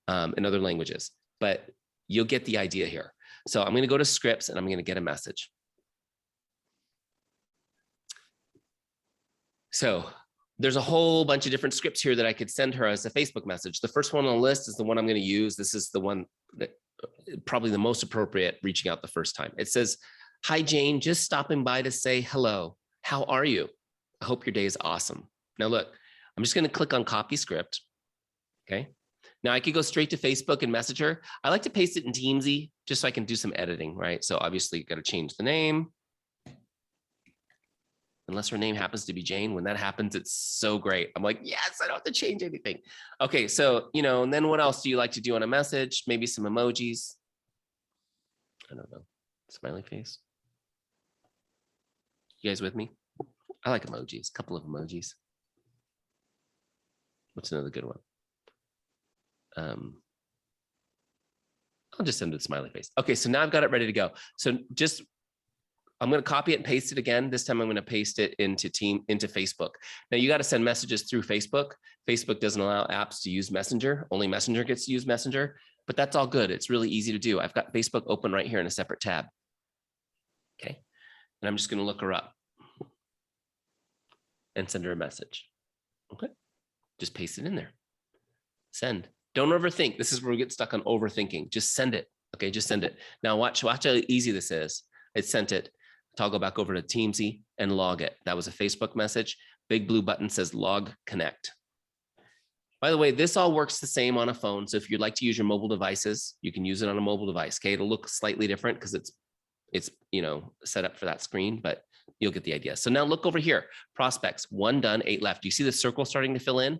in other languages, but you'll get the idea here. So I'm going to go to scripts and I'm going to get a message. So there's a whole bunch of different scripts here that I could send her as a Facebook message. The first one on the list is the one I'm going to use. This is the one that probably the most appropriate, reaching out the first time. It says, "Hi, Jane, just stopping by to say hello. How are you? I hope your day is awesome." Now look, I'm just going to click on copy script. Okay. Now I could go straight to Facebook and message her. I like to paste it in Teamzy just so I can do some editing, right? So obviously you got to change the name. Unless her name happens to be Jane. When that happens, it's so great. I'm like, yes, I don't have to change anything. Okay, so, and then what else do you like to do on a message? Maybe some emojis. I don't know. Smiley face. You guys with me? I like emojis, a couple of emojis. What's another good one? I'll just send it a smiley face. Okay, so now I've got it ready to go. So I'm going to copy it and paste it again. This time I'm going to paste it into Facebook. Now you got to send messages through Facebook. Facebook doesn't allow apps to use Messenger. Only Messenger gets to use Messenger, but that's all good. It's really easy to do. I've got Facebook open right here in a separate tab. Okay. And I'm just going to look her up and send her a message. Okay. Just paste it in there. Send. Don't overthink. This is where we get stuck on overthinking. Just send it. Okay. Just send it. Now watch how easy this is. It sent it. Toggle back over to Teamzy and log it. That was a Facebook message. Big blue button says log connect. By the way, this all works the same on a phone. So if you'd like to use your mobile devices, you can use it on a mobile device. Okay, it'll look slightly different because it's set up for that screen, but you'll get the idea. So now look over here. Prospects, 1 done, 8 left. Do you see the circle starting to fill in?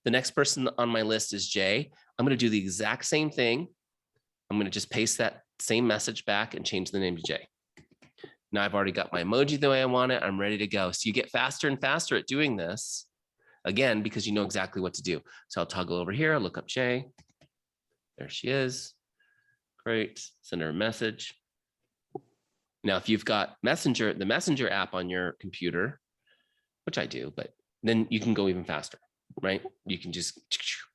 The next person on my list is Jay. I'm going to do the exact same thing. I'm going to just paste that same message back and change the name to Jay. Now I've already got my emoji the way I want it. I'm ready to go. So you get faster and faster at doing this, again, because you know exactly what to do. So I'll toggle over here, look up Jay. There she is. Great. Send her a message. Now, if you've got Messenger, the Messenger app on your computer, which I do, but then you can go even faster, right? You can just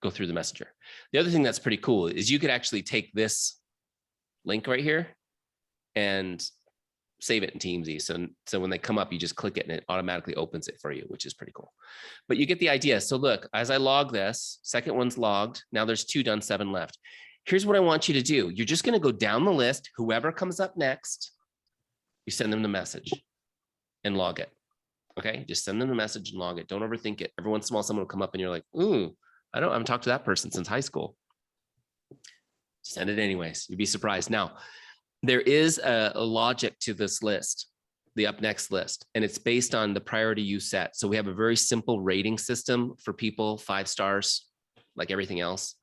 go through the Messenger. The other thing that's pretty cool is you could actually take this link right here and save it in Teamzy. So when they come up, you just click it and it automatically opens it for you, which is pretty cool. But you get the idea. So look, as I log this, second one's logged. Now there's 2 done, 7 left. Here's what I want you to do. You're just going to go down the list. Whoever comes up next, you send them the message and log it. Okay, just send them the message and log it. Don't overthink it. Every once in a while, someone will come up and you're like, ooh, I haven't talked to that person since high school. Send it anyways. You'd be surprised. Now, there is a logic to this list, the up next list, and it's based on the priority you set. So we have a very simple rating system for people, 5 stars, like everything else.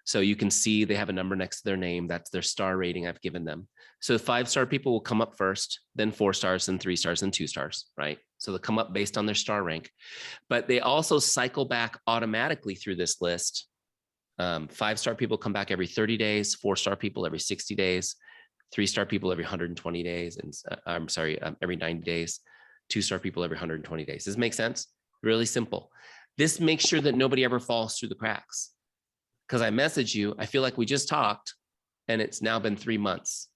So you can see they have a number next to their name. That's their star rating I've given them. So 5-star people will come up first, then 4 stars, then 3 stars, then 2 stars, right? So they'll come up based on their star rank, but they also cycle back automatically through this list. 5-star people come back every 30 days, 4-star people every 60 days, 3-star people every 120 days, and every 90 days, 2-star people every 120 days. Does this make sense? Really simple. This makes sure that nobody ever falls through the cracks. Because I message you, I feel like we just talked and it's now been 3 months.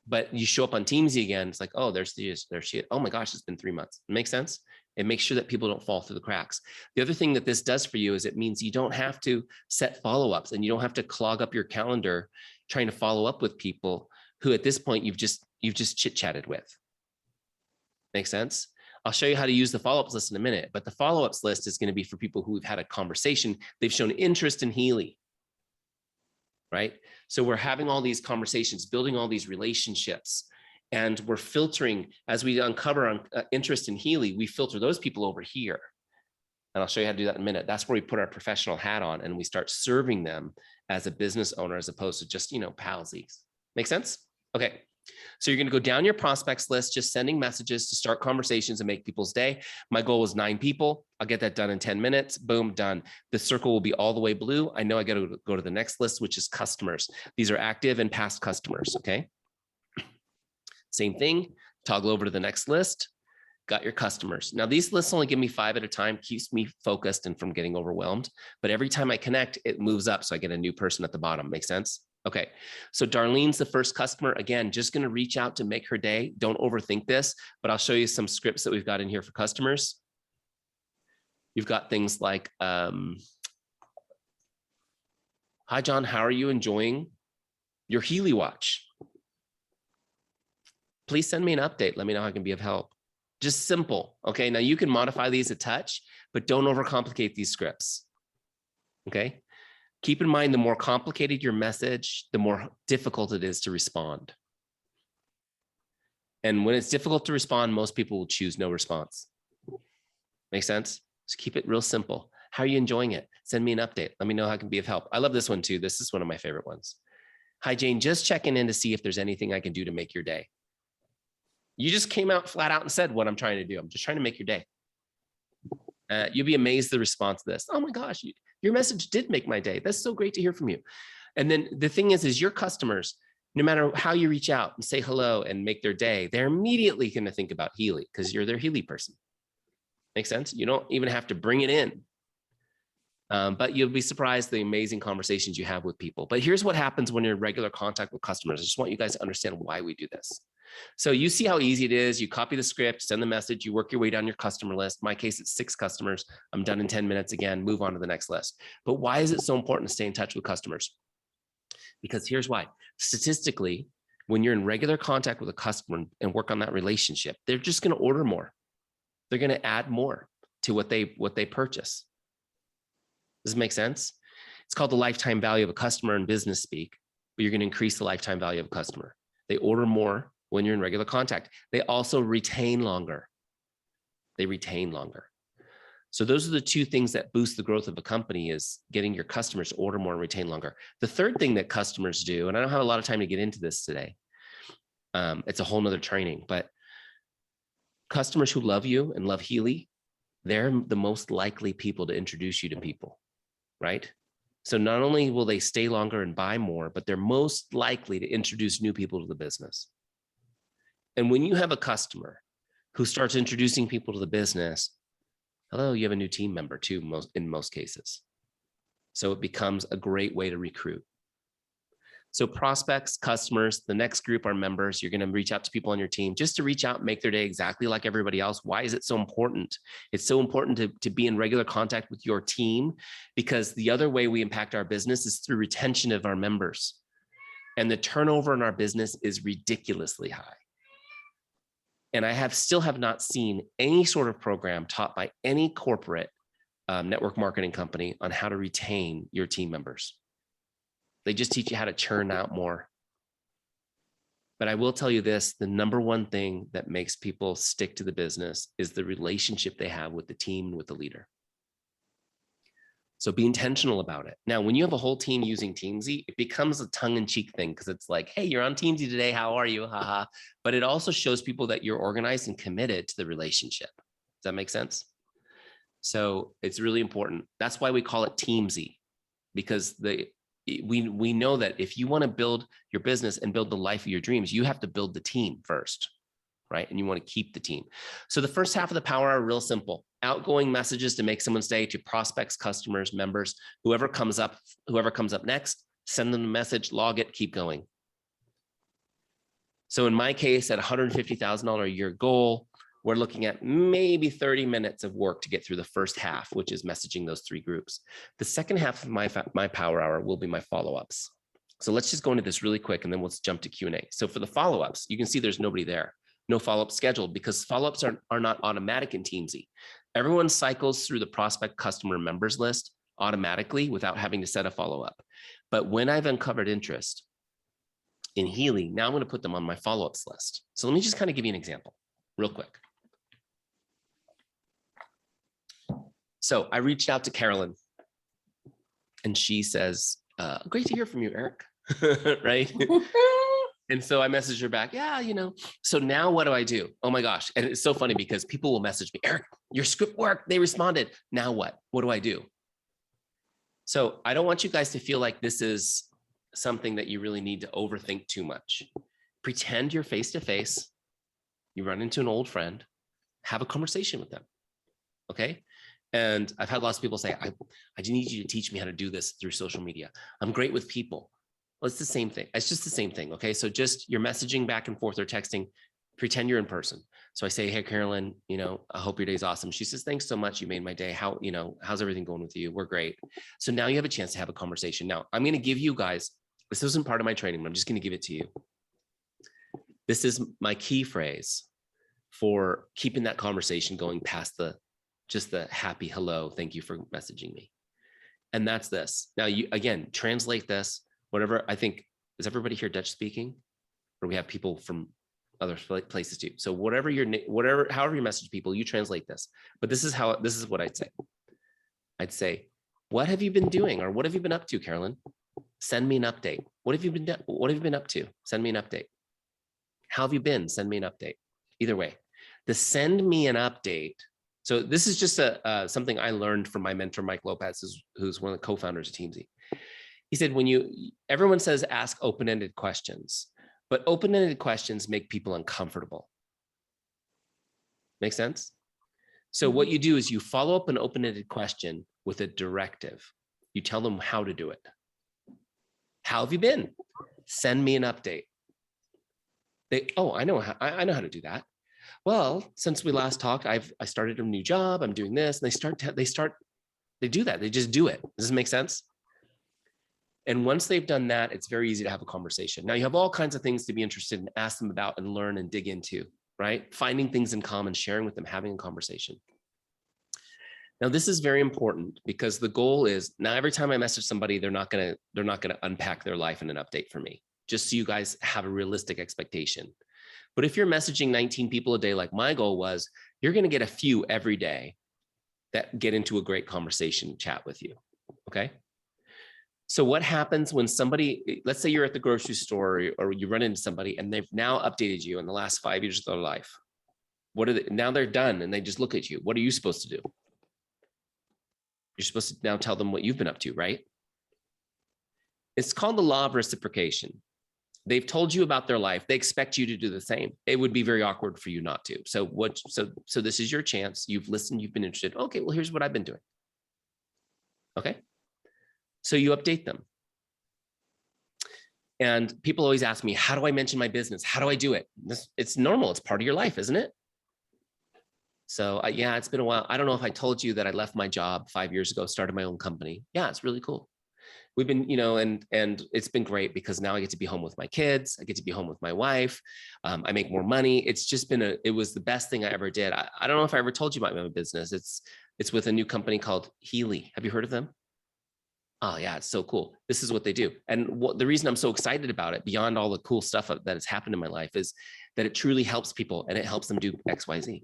But you show up on Teamzy again, it's like, oh, there she is. Oh my gosh, it's been 3 months. It makes sense? It makes sure that people don't fall through the cracks. The other thing that this does for you is it means you don't have to set follow-ups and you don't have to clog up your calendar trying to follow up with people who at this point you've just chit-chatted with. Make sense? I'll show you how to use the follow-ups list in a minute, but the follow-ups list is going to be for people who have had a conversation. They've shown interest in Healy, right? So we're having all these conversations, building all these relationships, and we're filtering as we uncover interest in Healy, we filter those people over here. And I'll show you how to do that in a minute. That's where we put our professional hat on and we start serving them as a business owner, as opposed to just, palsies. Make sense? Okay. So you're going to go down your prospects list, just sending messages to start conversations and make people's day. My goal was 9 people. I'll get that done in 10 minutes. Boom, done. The circle will be all the way blue. I know I got to go to the next list, which is customers. These are active and past customers. Okay. Same thing. Toggle over to the next list. Got your customers. Now these lists only give me 5 at a time, keeps me focused and from getting overwhelmed. But every time I connect, it moves up. So I get a new person at the bottom. Make sense? Okay. So Darlene's the first customer. Again, just going to reach out to make her day. Don't overthink this, but I'll show you some scripts that we've got in here for customers. You've got things like, hi, John, how are you enjoying your Healy watch? Please send me an update. Let me know how I can be of help. Just simple. Okay. Now you can modify these a touch, but don't overcomplicate these scripts. Okay. Keep in mind, the more complicated your message, the more difficult it is to respond. And when it's difficult to respond, most people will choose no response. Make sense? So keep it real simple. How are you enjoying it? Send me an update. Let me know how I can be of help. I love this one too. This is one of my favorite ones. Hi, Jane, just checking in to see if there's anything I can do to make your day. You just came out flat out and said what I'm trying to do. I'm just trying to make your day. You'll be amazed the response to this. Oh my gosh, your message did make my day. That's so great to hear from you. And then the thing is your customers, no matter how you reach out and say hello and make their day, they're immediately going to think about Healy because you're their Healy person. Make sense? You don't even have to bring it in. But you'll be surprised the amazing conversations you have with people. But here's what happens when you're in regular contact with customers. I just want you guys to understand why we do this. So you see how easy it is. You copy the script, send the message, you work your way down your customer list. In my case, it's 6 customers. I'm done in 10 minutes again, move on to the next list. But why is it so important to stay in touch with customers? Because here's why. Statistically, when you're in regular contact with a customer and work on that relationship, they're just going to order more. They're going to add more to what they purchase. Does it make sense? It's called the lifetime value of a customer in business speak, but you're going to increase the lifetime value of a customer. They order more when you're in regular contact. They also retain longer. They retain longer. So those are the 2 things that boost the growth of a company, is getting your customers to order more and retain longer. The third thing that customers do, and I don't have a lot of time to get into this today. It's a whole nother training, but customers who love you and love Healy, they're the most likely people to introduce you to people, right? So not only will they stay longer and buy more, but they're most likely to introduce new people to the business. And when you have a customer who starts introducing people to the business, hello, you have a new team member too, in most cases. So it becomes a great way to recruit. So prospects, customers, the next group are members. You're going to reach out to people on your team just to reach out and make their day exactly like everybody else. Why is it so important? It's so important to be in regular contact with your team, because the other way we impact our business is through retention of our members. And the turnover in our business is ridiculously high. And I still have not seen any sort of program taught by any corporate network marketing company on how to retain your team members. They just teach you how to churn out more. But I will tell you this, the number one thing that makes people stick to the business is the relationship they have with the team and with the leader. So be intentional about it. Now, when you have a whole team using Teamzy, it becomes a tongue-in-cheek thing, because it's like, hey, you're on Teamzy today. How are you? Haha. But it also shows people that you're organized and committed to the relationship. Does that make sense? So it's really important. That's why we call it Teamzy, because we know that if you want to build your business and build the life of your dreams, you have to build the team first, right? And you want to keep the team. So the first half of the power are real simple. Outgoing messages to make someone's day, to prospects, customers, members, whoever comes up next, send them a message, log it, keep going. So in my case, at $150,000 a year goal, we're looking at maybe 30 minutes of work to get through the first half, which is messaging those 3 groups. The second half of my power hour will be my follow-ups. So let's just go into this really quick, and then let's jump to Q&A. So for the follow-ups, you can see there's nobody there. No follow-up scheduled, because follow-ups are not automatic in Teamzy. Everyone cycles through the prospect, customer, members list automatically without having to set a follow-up. But when I've uncovered interest in Healy, now I'm going to put them on my follow-ups list. So let me just kind of give you an example real quick. So I reached out to Carolyn, and she says, great to hear from you, Eric, right? And so I messaged her back, yeah, So now what do I do? Oh my gosh. And it's so funny because people will message me, Eric, your script worked. They responded. Now what? What do I do? So I don't want you guys to feel like this is something that you really need to overthink too much. Pretend you're face-to-face you run into an old friend, have a conversation with them. Okay. And I've had lots of people say, I need you to teach me how to do this through social media. I'm great with people. Well, it's the same thing. It's just the same thing. Okay. So just you're messaging back and forth or texting, pretend you're in person. So I say, hey, Carolyn, I hope your day's awesome. She says, thanks so much. You made my day. How's everything going with you? We're great. So now you have a chance to have a conversation. Now I'm going to give you guys, this isn't part of my training, but I'm just going to give it to you. This is my key phrase for keeping that conversation going past just the happy hello, thank you for messaging me. And that's this. Now you, again, translate this, whatever. I think, is everybody here Dutch speaking? Or we have people from other places too. So however you message people, you translate this. But this is what I'd say. I'd say, what have you been doing? Or what have you been up to, Carolyn? Send me an update. What have you been up to? Send me an update. How have you been? Send me an update. Either way, the send me an update. So this is just something I learned from my mentor, Mike Lopez, who's one of the co-founders of Teamzy. He said, everyone says ask open-ended questions, but open-ended questions make people uncomfortable. Make sense? So what you do is you follow up an open-ended question with a directive. You tell them how to do it. How have you been? Send me an update. I know how to do that. Well, since we last talked, I started a new job. I'm doing this, and they do that. They just do it. Does this make sense? And once they've done that, it's very easy to have a conversation. Now you have all kinds of things to be interested in, ask them about and learn and dig into, right? Finding things in common, sharing with them, having a conversation. Now this is very important because the goal is now every time I message somebody, they're not gonna unpack their life in an update for me, just so you guys have a realistic expectation. But if you're messaging 19 people a day, like my goal was, you're going to get a few every day that get into a great conversation chat with you. Okay. So what happens when somebody, let's say you're at the grocery store or you run into somebody and they've now updated you in the last 5 years of their life. Now they're done and they just look at you. What are you supposed to do? You're supposed to now tell them what you've been up to, right? It's called the law of reciprocation. They've told you about their life. They expect you to do the same. It would be very awkward for you not to. So this is your chance. You've listened, you've been interested. Okay, well, here's what I've been doing. Okay. So you update them. And people always ask me, how do I mention my business? How do I do it? It's normal. It's part of your life, isn't it? So yeah, it's been a while. I don't know if I told you that I left my job 5 years ago, started my own company. Yeah, it's really cool. We've been, and it's been great because now I get to be home with my kids. I get to be home with my wife. I make more money. It's just been it was the best thing I ever did. I don't know if I ever told you about my business. It's with a new company called Healy. Have you heard of them? Oh yeah, it's so cool. This is what they do. And the reason I'm so excited about it, beyond all the cool stuff that has happened in my life, is that it truly helps people and it helps them do X, Y, Z.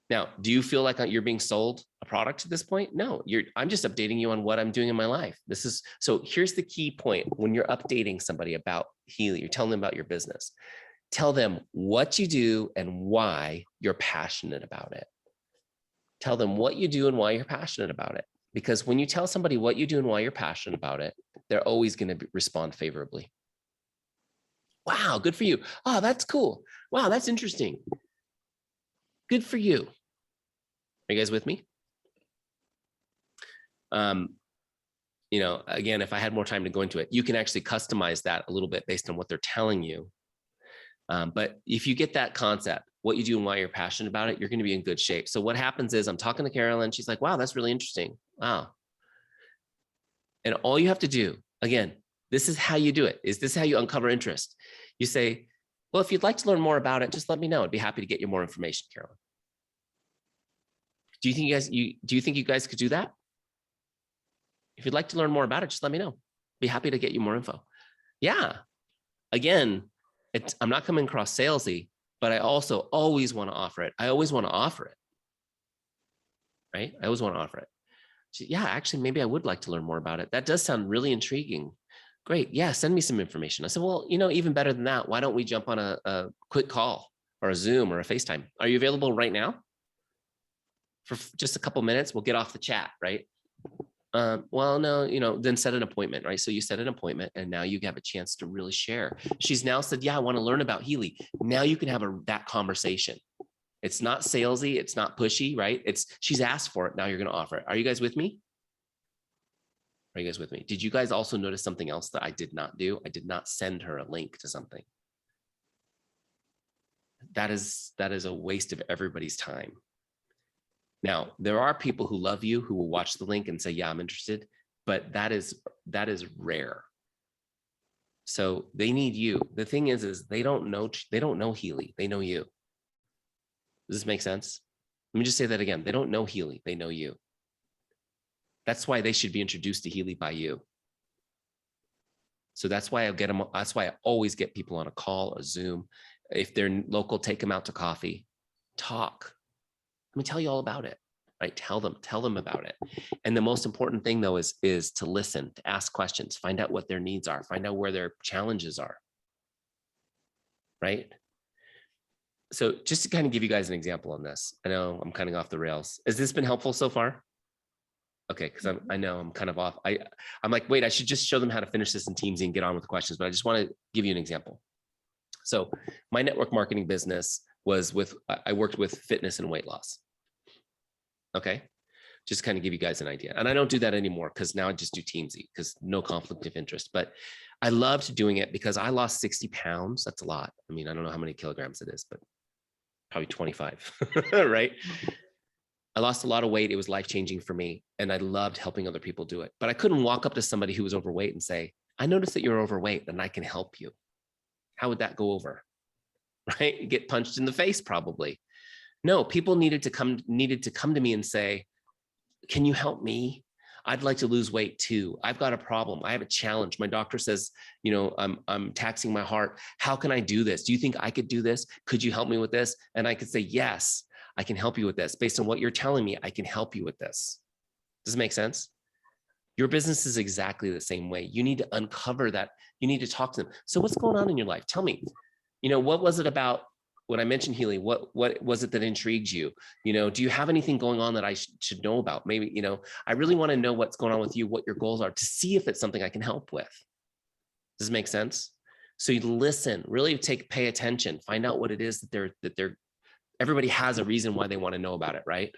Now, do you feel like you're being sold a product at this point? No, I'm just updating you on what I'm doing in my life. So here's the key point. When you're updating somebody about Healy, you're telling them about your business. Tell them what you do and why you're passionate about it. Tell them what you do and why you're passionate about it. Because when you tell somebody what you do and why you're passionate about it, they're always going to respond favorably. Wow, good for you. Oh, that's cool. Wow, that's interesting. Good for you. Are you guys with me? Again, if I had more time to go into it, you can actually customize that a little bit based on what they're telling you. But if you get that concept, what you do and why you're passionate about it, you're going to be in good shape. So what happens is I'm talking to Carolyn. She's like, wow, that's really interesting. Wow. And all you have to do, again, this is how you do it. Is this how you uncover interest? You say, well, if you'd like to learn more about it, just let me know. I'd be happy to get you more information, Carolyn. Do you think you guys could do that? If you'd like to learn more about it, just let me know. Be happy to get you more info. Yeah. Again, I'm not coming across salesy, but I also always want to offer it. I always want to offer it. Right? I always want to offer it. Yeah, actually, maybe I would like to learn more about it. That does sound really intriguing. Great. Yeah, send me some information. I said, well, even better than that, why don't we jump on a quick call or a Zoom or a FaceTime? Are you available right now? For just a couple minutes, we'll get off the chat, right? Well, no, then set an appointment, right? So you set an appointment and now you have a chance to really share. She's now said, yeah, I want to learn about Healy. Now you can have that conversation. It's not salesy. It's not pushy, right? She's asked for it. Now you're going to offer it. Are you guys with me? Are you guys with me? Did you guys also notice something else that I did not do? I did not send her a link to something. That is a waste of everybody's time. Now, there are people who love you who will watch the link and say, yeah, I'm interested, but that is rare. So they need you. The thing is they don't know Healy. They know you. Does this make sense? Let me just say that again. They don't know Healy. They know you. That's why they should be introduced to Healy by you. So that's why that's why I always get people on a call, a Zoom. If they're local, take them out to coffee, talk. Let me tell you all about it, right? Tell them about it. And the most important thing though is to listen, to ask questions, find out what their needs are, find out where their challenges are, right? So just to kind of give you guys an example on this, I know I'm kind of off the rails. Has this been helpful so far? Okay, because I know I'm kind of off. I'm like, wait, I should just show them how to finish this in Teamzy and get on with the questions, but I just want to give you an example. So my network marketing business was I worked with fitness and weight loss. Okay, just kind of give you guys an idea. And I don't do that anymore because now I just do Teamzy because no conflict of interest. But I loved doing it because I lost 60 pounds. That's a lot. I mean, I don't know how many kilograms it is, but probably 25, right? I lost a lot of weight. It was life-changing for me. And I loved helping other people do it. But I couldn't walk up to somebody who was overweight and say, I noticed that you're overweight and I can help you. How would that go over? Right? You get punched in the face, probably. No, people needed to come to me and say, can you help me? I'd like to lose weight too. I've got a problem. I have a challenge. My doctor says, I'm taxing my heart. How can I do this? Do you think I could do this? Could you help me with this? And I could say, yes, I can help you with this. Based on what you're telling me, I can help you with this. Does it make sense? Your business is exactly the same way. You need to uncover that. You need to talk to them. So what's going on in your life? Tell me, what was it about when I mentioned Healy? What was it that intrigued you? Do you have anything going on that I should know about? Maybe, I really want to know what's going on with you, what your goals are, to see if it's something I can help with. Does it make sense? So you listen, really pay attention, find out what it is that everybody has a reason why they want to know about it, right?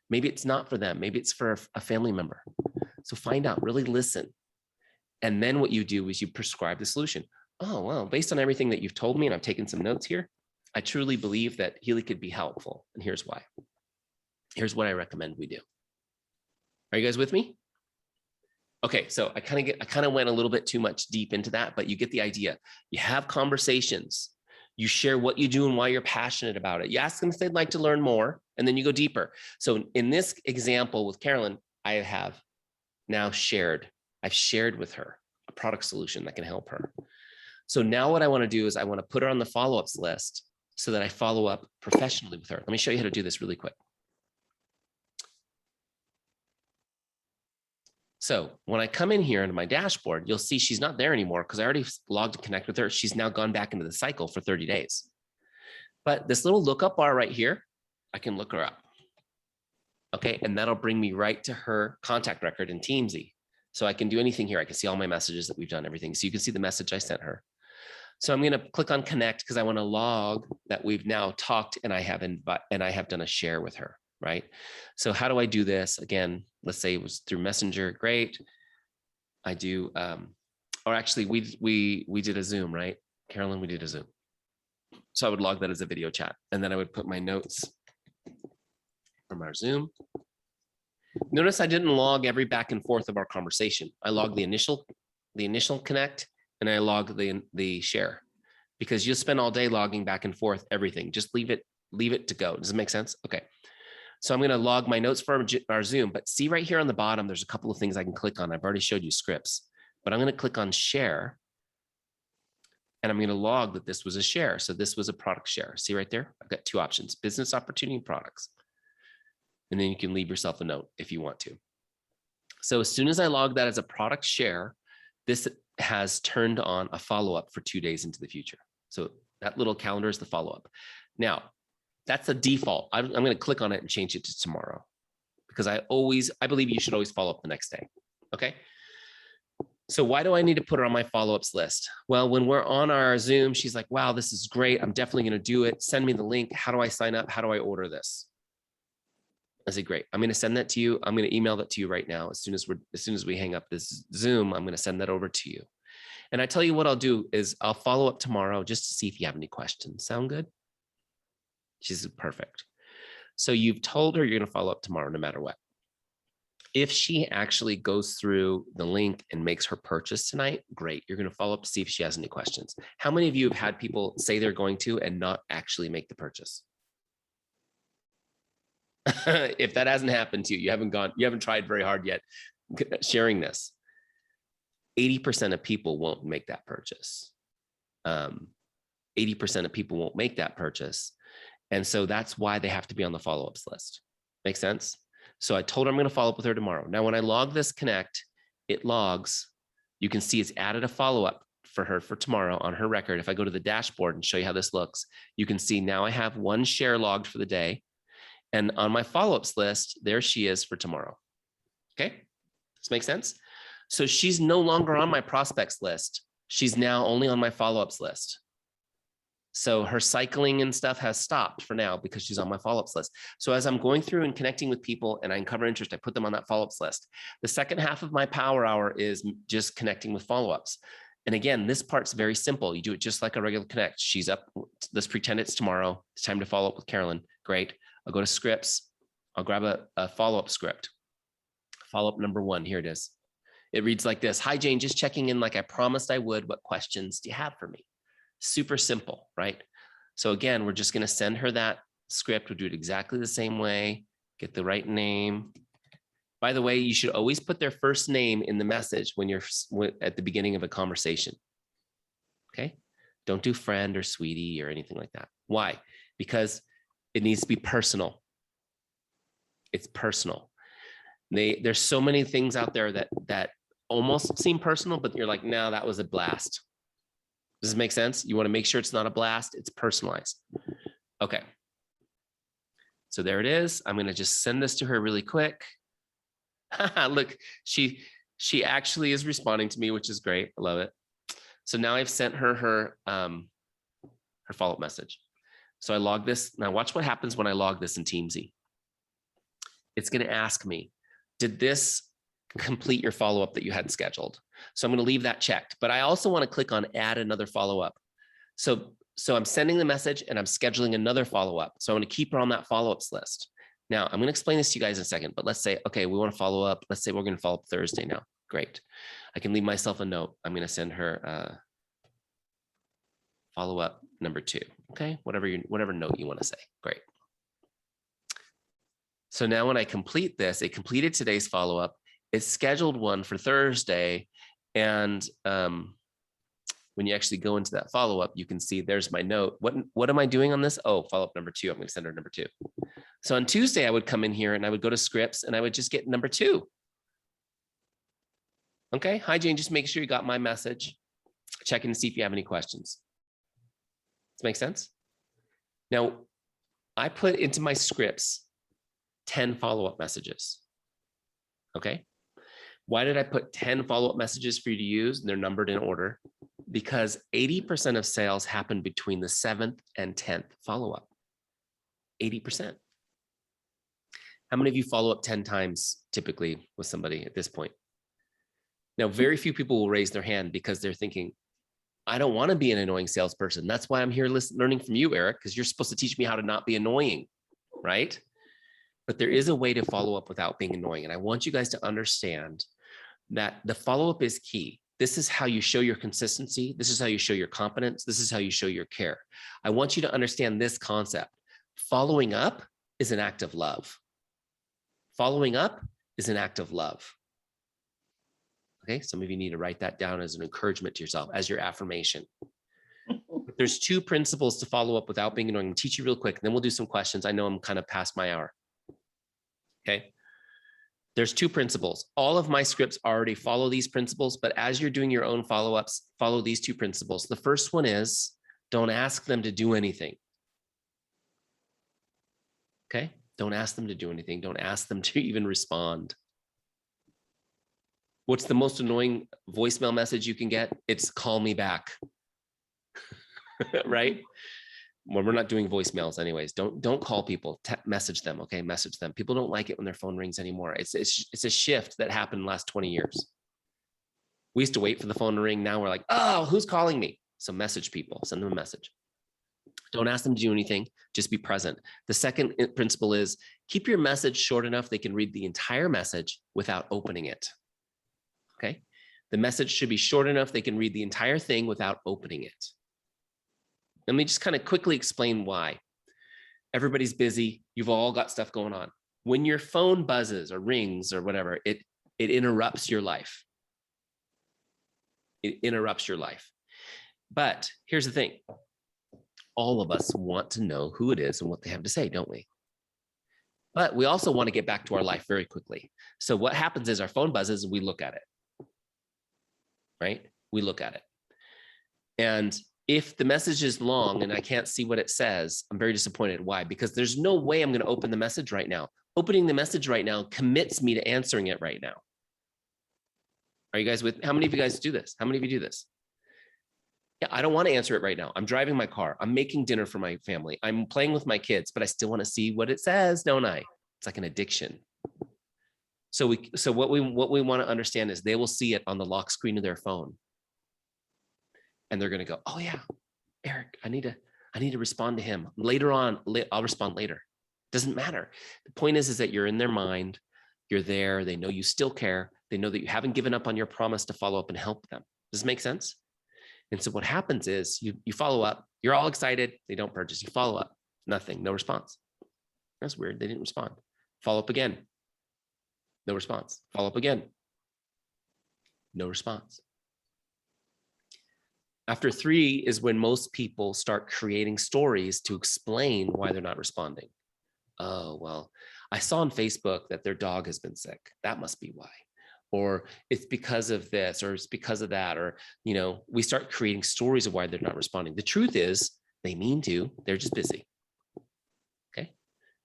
Maybe it's not for them. Maybe it's for a family member. So find out, really listen. And then what you do is you prescribe the solution. Oh, well, based on everything that you've told me, and I've taken some notes here, I truly believe that Healy could be helpful. And here's why. Here's what I recommend we do. Are you guys with me? Okay, so I kind of went a little bit too much deep into that, but you get the idea. You have conversations. You share what you do and why you're passionate about it. You ask them if they'd like to learn more, and then you go deeper. So in this example with Carolyn, I have now I've shared with her a product solution that can help her. So now what I want to do is I want to put her on the follow-ups list so that I follow up professionally with her. Let me show you how to do this really quick. So when I come in here into my dashboard, you'll see she's not there anymore because I already logged to connect with her. She's now gone back into the cycle for 30 days. But this little lookup bar right here, I can look her up. Okay, and that'll bring me right to her contact record in Teamzy. So I can do anything here. I can see all my messages that we've done, everything. So you can see the message I sent her. So I'm going to click on connect because I want to log that we've now talked and I have done a share with her, right? So how do I do this? Again, let's say it was through Messenger. Great. I do, or actually we did a Zoom, right? Carolyn, we did a Zoom. So I would log that as a video chat. And then I would put my notes from our Zoom. Notice I didn't log every back and forth of our conversation. I logged the initial connect, and I log the share, because you'll spend all day logging back and forth everything. Just leave it to go. Does it make sense? Okay. So I'm going to log my notes for our Zoom, but see right here on the bottom, there's a couple of things I can click on. I've already showed you Scripps, but I'm going to click on share, and I'm going to log that this was a share. So this was a product share. See right there? I've got two options: business opportunity products. And then you can leave yourself a note if you want to. So as soon as I log that as a product share, this has turned on a follow-up for 2 days into the future. So that little calendar is the follow-up. Now, that's a default. I'm going to click on it and change it to tomorrow, because I believe you should always follow up the next day. Okay. So why do I need to put her on my follow-ups list? Well, when we're on our Zoom, she's like, wow, this is great. I'm definitely going to do it. Send me the link. How do I sign up? How do I order this? I said, great. I'm going to send that to you. I'm going to email that to you right now. As soon as we hang up this Zoom, I'm going to send that over to you. And I tell you what I'll do is I'll follow up tomorrow just to see if you have any questions. Sound good? She said, perfect. So you've told her you're going to follow up tomorrow, no matter what. If she actually goes through the link and makes her purchase tonight, great. You're going to follow up to see if she has any questions. How many of you have had people say they're going to and not actually make the purchase? If that hasn't happened to you, you haven't tried very hard yet sharing this. 80% of people won't make that purchase. 80% of people won't make that purchase. And so that's why they have to be on the follow-ups list. Make sense? So I told her I'm going to follow up with her tomorrow. Now, when I log this Connect, it logs. You can see it's added a follow-up for her for tomorrow on her record. If I go to the dashboard and show you how this looks, you can see now I have one share logged for the day. And on my follow-ups list, there she is for tomorrow. Okay, this makes sense? So she's no longer on my prospects list. She's now only on my follow-ups list. So her cycling and stuff has stopped for now because she's on my follow-ups list. So as I'm going through and connecting with people and I uncover interest, I put them on that follow-ups list. The second half of my power hour is just connecting with follow-ups. And again, this part's very simple. You do it just like a regular connect. She's up. Let's pretend it's tomorrow. It's time to follow up with Carolyn. Great. I'll go to Scripps. I'll grab a follow-up script. Follow-up number 1. Here it is. It reads like this. Hi, Jane, just checking in like I promised I would. What questions do you have for me? Super simple, right? So again, we're just going to send her that script. We'll do it exactly the same way. Get the right name. By the way, you should always put their first name in the message when you're at the beginning of a conversation. Okay? Don't do friend or sweetie or anything like that. Why? Because it needs to be personal. It's personal. There's so many things out there that almost seem personal, but you're like, no, that was a blast. Does this make sense? You want to make sure it's not a blast. It's personalized. Okay. So there it is. I'm going to just send this to her really quick. Look, she actually is responding to me, which is great. I love it. So now I've sent her her follow-up message. So I log this. Now watch what happens when I log this in Teamzy. It's going to ask me, did this complete your follow-up that you had scheduled? So I'm going to leave that checked, but I also want to click on add another follow-up. So I'm sending the message and I'm scheduling another follow-up. So I'm going to keep her on that follow-ups list. Now I'm going to explain this to you guys in a second, but let's say, okay, we want to follow up. Let's say we're going to follow up Thursday now. Great. I can leave myself a note. I'm going to send her follow-up number 2. Okay. Whatever note you want to say. Great. So now when I complete this, it completed today's follow-up. It's scheduled one for Thursday. And when you actually go into that follow-up, you can see there's my note. What am I doing on this? Oh, follow-up number 2. I'm going to send her number 2. So on Tuesday, I would come in here and I would go to Scripps and I would just get number 2. Okay. Hi, Jane. Just make sure you got my message. Check in to see if you have any questions. Does that make sense? Now, I put into my Scripts 10 follow-up messages. Okay. Why did I put 10 follow-up messages for you to use? They're numbered in order because 80% of sales happen between the 7th and 10th follow-up. 80%. How many of you follow up 10 times typically with somebody at this point? Now, very few people will raise their hand because they're thinking, I don't want to be an annoying salesperson. That's why I'm here learning from you, Eric, because you're supposed to teach me how to not be annoying, right? But there is a way to follow up without being annoying. And I want you guys to understand that the follow-up is key. This is how you show your consistency. This is how you show your competence. This is how you show your care. I want you to understand this concept. Following up is an act of love. Following up is an act of love. Okay, some of you need to write that down as an encouragement to yourself, as your affirmation. There's 2 principles to follow up without being annoying. I'll teach you real quick, and then we'll do some questions. I know I'm kind of past my hour. Okay. There's 2 principles. All of my scripts already follow these principles, but as you're doing your own follow-ups, follow these 2 principles. The first one is don't ask them to do anything. Okay. Don't ask them to do anything. Don't ask them to even respond. What's the most annoying voicemail message you can get? It's call me back, right? Well, we're not doing voicemails anyways. Don't call people, message them, okay? Message them. People don't like it when their phone rings anymore. It's a shift that happened in the last 20 years. We used to wait for the phone to ring. Now we're like, oh, who's calling me? So message people, send them a message. Don't ask them to do anything, just be present. The second principle is keep your message short enough they can read the entire message without opening it, okay? The message should be short enough they can read the entire thing without opening it. Let me just kind of quickly explain why. Everybody's busy. You've all got stuff going on. When your phone buzzes or rings or whatever, it interrupts your life. It interrupts your life. But here's the thing. All of us want to know who it is and what they have to say, don't we? But we also want to get back to our life very quickly. So what happens is our phone buzzes and we look at it, right? We look at it. And if the message is long and I can't see what it says, I'm very disappointed. Why? Because there's no way I'm going to open the message right now. Opening the message right now commits me to answering it right now. Are you guys with? How many of you guys do this? How many of you do this? Yeah, I don't want to answer it right now. I'm driving my car. I'm making dinner for my family. I'm playing with my kids, but I still want to see what it says, don't I? It's like an addiction. So what we want to understand is they will see it on the lock screen of their phone. And they're going to go, oh yeah, Eric, I need to respond to him later on. I'll respond later. Doesn't matter. The point is that you're in their mind. You're there. They know you still care. They know that you haven't given up on your promise to follow up and help them. Does this make sense? And so what happens is you follow up. You're all excited. They don't purchase. You follow up. Nothing. No response. That's weird. They didn't respond. Follow up again. No response. Follow up again. No response. After 3 is when most people start creating stories to explain why they're not responding. Oh, well, I saw on Facebook that their dog has been sick. That must be why. Or it's because of this, or it's because of that. Or, we start creating stories of why they're not responding. The truth is they mean to, they're just busy. Okay.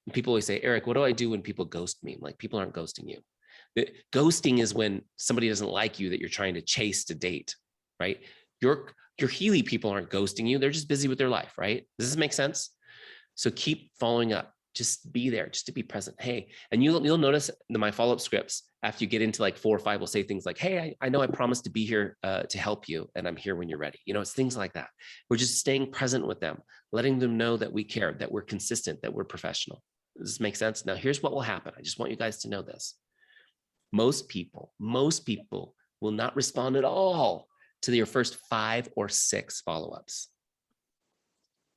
And people always say, Eric, what do I do when people ghost me? Like, people aren't ghosting you. The ghosting is when somebody doesn't like you that you're trying to chase to date, right? Your Healy people aren't ghosting you. They're just busy with their life, right? Does this make sense? So keep following up. Just be there, just to be present. Hey, and you'll notice my follow-up scripts after you get into like 4 or 5 will say things like, hey, I know I promised to be here to help you and I'm here when you're ready. It's things like that. We're just staying present with them, letting them know that we care, that we're consistent, that we're professional. Does this make sense? Now, here's what will happen. I just want you guys to know this. Most people will not respond at all to your first 5 or 6 follow-ups.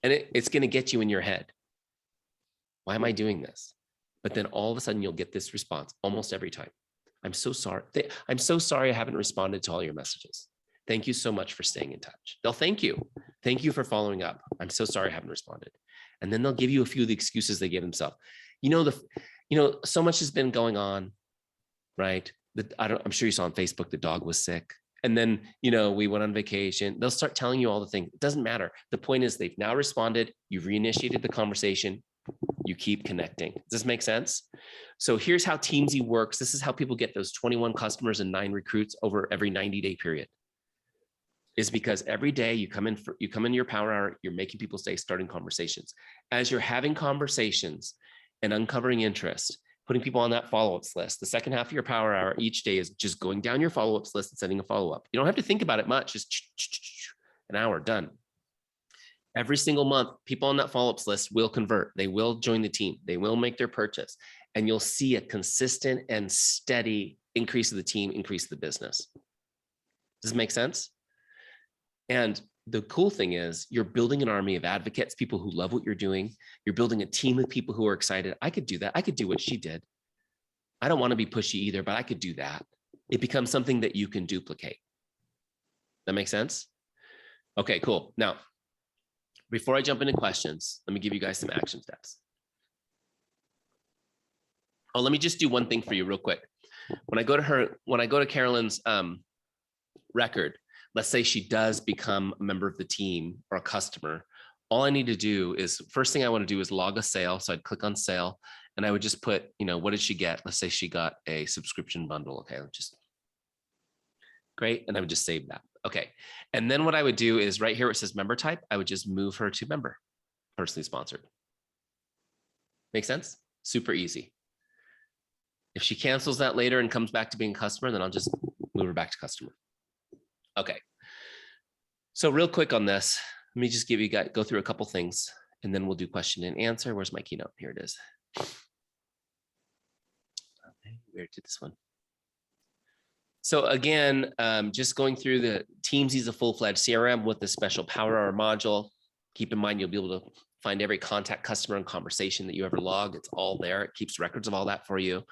And it's going to get you in your head. Why am I doing this? But then all of a sudden you'll get this response almost every time. I'm so sorry. I'm so sorry I haven't responded to all your messages. Thank you so much for staying in touch. They'll thank you. Thank you for following up. I'm so sorry I haven't responded. And then they'll give you a few of the excuses they give themselves. So much has been going on, right? I'm sure you saw on Facebook, the dog was sick. And then, we went on vacation. They'll start telling you all the things. It doesn't matter. The point is they've now responded. You've reinitiated the conversation. You keep connecting. Does this make sense? So here's how Teamzy works. This is how people get those 21 customers and 9 recruits over every 90-day period. Is because every day you come in your power hour, you're making people stay, starting conversations. As you're having conversations and uncovering interest, putting people on that follow-ups list, the second half of your power hour each day is just going down your follow-ups list and sending a follow-up. You don't have to think about it much. Just an hour, done. Every single month, people on that follow-ups list will convert. They will join the team. They will make their purchase. And you'll see a consistent and steady increase of the team, increase of the business. Does this make sense? And the cool thing is you're building an army of advocates, people who love what you're doing. You're building a team of people who are excited. I could do that. I could do what she did. I don't want to be pushy either, but I could do that. It becomes something that you can duplicate. That makes sense? Okay, cool. Now, before I jump into questions, let me give you guys some action steps. Oh, let me just do one thing for you real quick. When I go to Carolyn's record, let's say she does become a member of the team or a customer. All I need to do is, first thing I want to do is log a sale. So I'd click on sale And I would just put, what did she get? Let's say she got a subscription bundle. Okay, great. And I would just save that. Okay. And then what I would do is right here, where it says member type, I would just move her to member, personally sponsored. Make sense? Super easy. If she cancels that later and comes back to being a customer, then I'll just move her back to customer. Okay. So real quick on this, let me just go through a couple things and then we'll do question and answer. Where's my keynote? Here it is. Okay, where did this one? So again, just going through the Teamzy is a full-fledged CRM with a special Power Hour module. Keep in mind, you'll be able to find every contact, customer, and conversation that you ever log. It's all there. It keeps records of all that for you.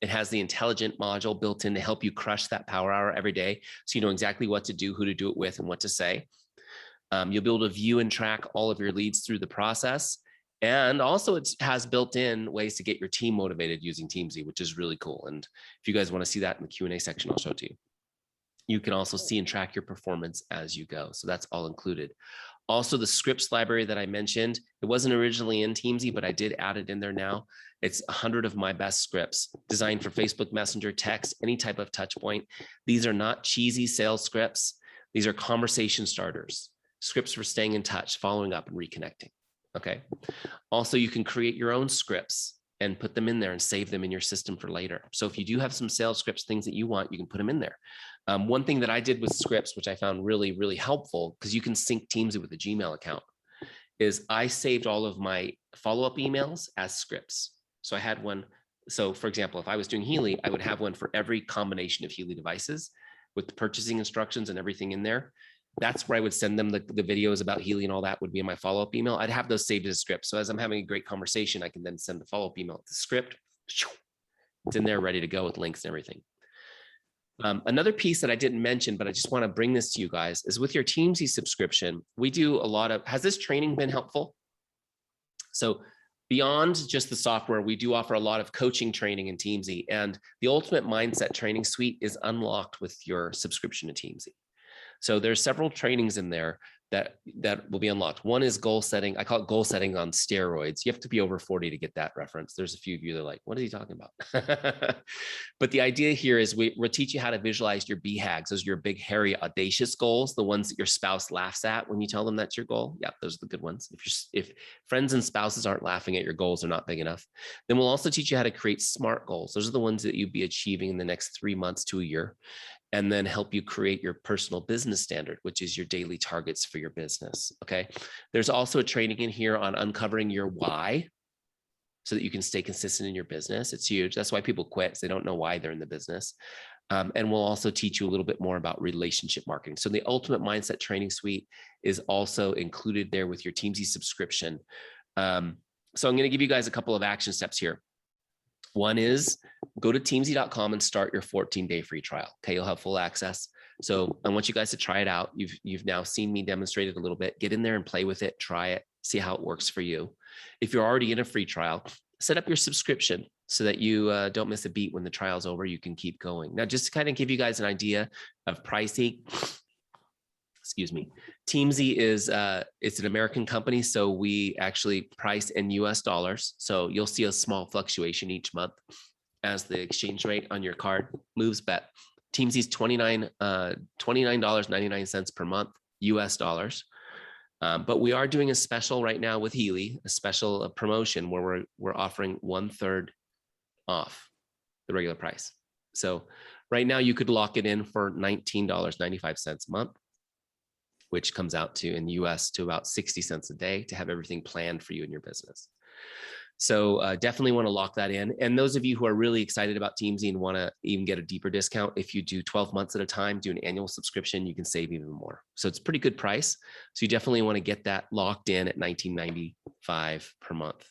It has the intelligent module built in to help you crush that Power Hour every day. So you know exactly what to do, who to do it with, and what to say. You'll be able to view and track all of your leads through the process. And also it has built in ways to get your team motivated using Teamzy, which is really cool. And if you guys want to see that in the Q&A section, I'll show it to you. You can also see and track your performance as you go. So that's all included. Also, the Scripps Library that I mentioned, it wasn't originally in Teamzy, but I did add it in there now. It's 100 of my best scripts designed for Facebook Messenger, text, any type of touch point. These are not cheesy sales scripts. These are conversation starters, scripts for staying in touch, following up, and reconnecting. Okay. Also, you can create your own scripts and put them in there and save them in your system for later. So if you do have some sales scripts, things that you want, you can put them in there. One thing that I did with scripts, which I found really, really helpful, because you can sync Teamzy with a Gmail account, is I saved all of my follow-up emails as scripts. So I had one. So for example, if I was doing Healy, I would have one for every combination of Healy devices with the purchasing instructions and everything in there. That's where I would send them the videos about Healy and all that would be in my follow-up email. I'd have those saved as a script. So as I'm having a great conversation, I can then send the follow-up email to the script. It's in there ready to go with links and everything. Another piece that I didn't mention, but I just want to bring this to you guys, is with your Teamzy subscription, we do a lot of, has this training been helpful? So beyond just the software, we do offer a lot of coaching training in Teamzy, and the Ultimate Mindset Training Suite is unlocked with your subscription to Teamzy. So there's several trainings in there that will be unlocked. One is goal setting. I call it goal setting on steroids. You have to be over 40 to get that reference. There's a few of you that are like, what is he talking about? But the idea here is we'll teach you how to visualize your BHAGs. Those are your big, hairy, audacious goals, the ones that your spouse laughs at when you tell them that's your goal. Yeah, those are the good ones. If friends and spouses aren't laughing at your goals, they're not big enough. Then we'll also teach you how to create SMART goals. Those are the ones that you'd be achieving in the next 3 months to a year, and then help you create your personal business standard, which is your daily targets for your business. Okay. There's also a training in here on uncovering your why so that you can stay consistent in your business. It's huge. That's why people quit, because they don't know why they're in the business. And we'll also teach you a little bit more about relationship marketing. So the Ultimate Mindset Training Suite is also included there with your Teamzy subscription. So I'm going to give you guys a couple of action steps here. One is go to teamzy.com and start your 14-day free trial. Okay, you'll have full access. So I want you guys to try it out. You've now seen me demonstrate it a little bit. Get in there and play with it, try it, see how it works for you. If you're already in a free trial, set up your subscription so that you don't miss a beat when the trial's over. You can keep going. Now, just to kind of give you guys an idea of pricing, excuse me, Teamzy is it's an American company, so we actually price in US dollars. So you'll see a small fluctuation each month as the exchange rate on your card moves. But Teamzy's $29.99 per month, US dollars. But we are doing a special right now with Healy, a special promotion where we're offering 1/3 off the regular price. So right now you could lock it in for $19.95 a month, which comes out to in the US to about 60 cents a day to have everything planned for you in your business. So definitely want to lock that in. And those of you who are really excited about Teamzy and want to even get a deeper discount, if you do 12 months at a time, do an annual subscription, you can save even more. So it's a pretty good price. So you definitely want to get that locked in at $19.95 per month.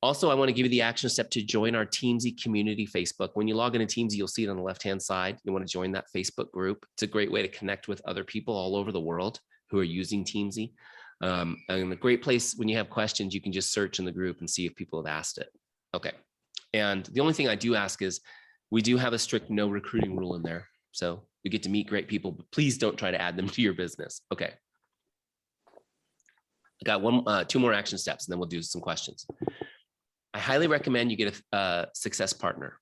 Also, I want to give you the action step to join our Teamzy community Facebook. When you log into Teamzy, you'll see it on the left-hand side. You want to join that Facebook group. It's a great way to connect with other people all over the world who are using Teamzy. And a great place when you have questions, you can just search in the group and see if people have asked it. Okay. And the only thing I do ask is we do have a strict no recruiting rule in there. So you get to meet great people, but please don't try to add them to your business. Okay. I got two more action steps and then we'll do some questions. I highly recommend you get a success partner.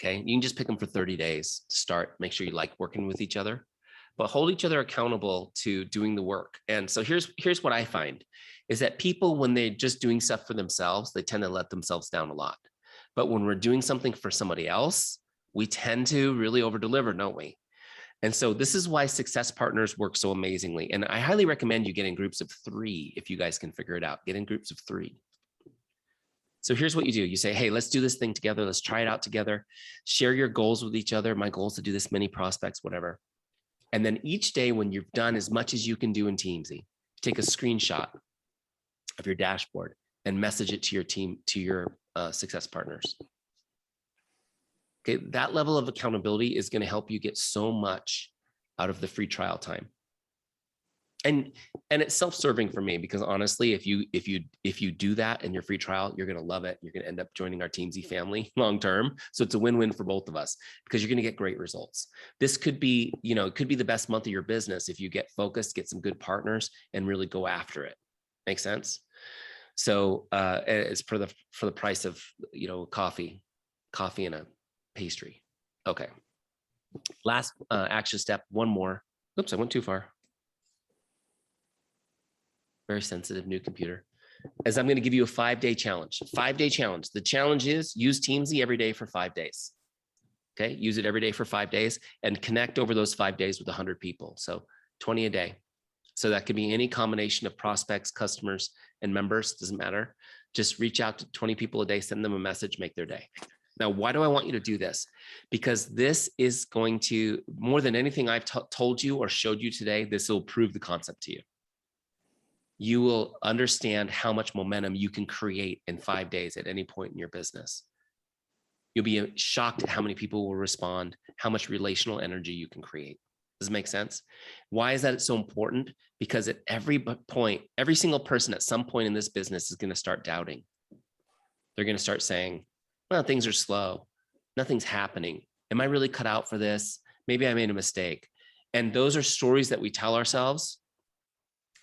Okay, you can just pick them for 30 days to start. Make sure you like working with each other, but hold each other accountable to doing the work. And so here's what I find is that people, when they're just doing stuff for themselves, they tend to let themselves down a lot. But when we're doing something for somebody else, we tend to really over deliver, don't we? And so this is why success partners work so amazingly. And I highly recommend you get in groups of 3 if you guys can figure it out. Get in groups of 3. So here's what you do. You say, hey, let's do this thing together. Let's try it out together. Share your goals with each other. My goal is to do this many prospects, whatever. And then each day when you've done as much as you can do in Teamzy, take a screenshot of your dashboard and message it to your team, to your success partners. Okay, that level of accountability is going to help you get so much out of the free trial time. And it's self-serving for me, because honestly, if you do that in your free trial, you're going to love it. You're going to end up joining our Teamzy family long term. So it's a win-win for both of us, because you're going to get great results. This could be, it could be the best month of your business if you get focused, get some good partners, and really go after it. Make sense? So it's for the price of coffee and a pastry. Okay. Last action step. One more. Oops, I went too far. Very sensitive new computer. As I'm going to give you a 5-day challenge. 5-day challenge. The challenge is use Teamzy every day for 5 days. Okay, use it every day for 5 days and connect over those 5 days with 100 people. So 20 a day. So that could be any combination of prospects, customers, and members. Doesn't matter. Just reach out to 20 people a day, send them a message, make their day. Now, why do I want you to do this? Because this is going to, more than anything I've told you or showed you today, this will prove the concept to you. You will understand how much momentum you can create in 5 days at any point in your business. You'll be shocked at how many people will respond, how much relational energy you can create. Does it make sense? Why is that so important? Because at every point, every single person at some point in this business is going to start doubting. They're going to start saying, well, things are slow. Nothing's happening. Am I really cut out for this? Maybe I made a mistake. And those are stories that we tell ourselves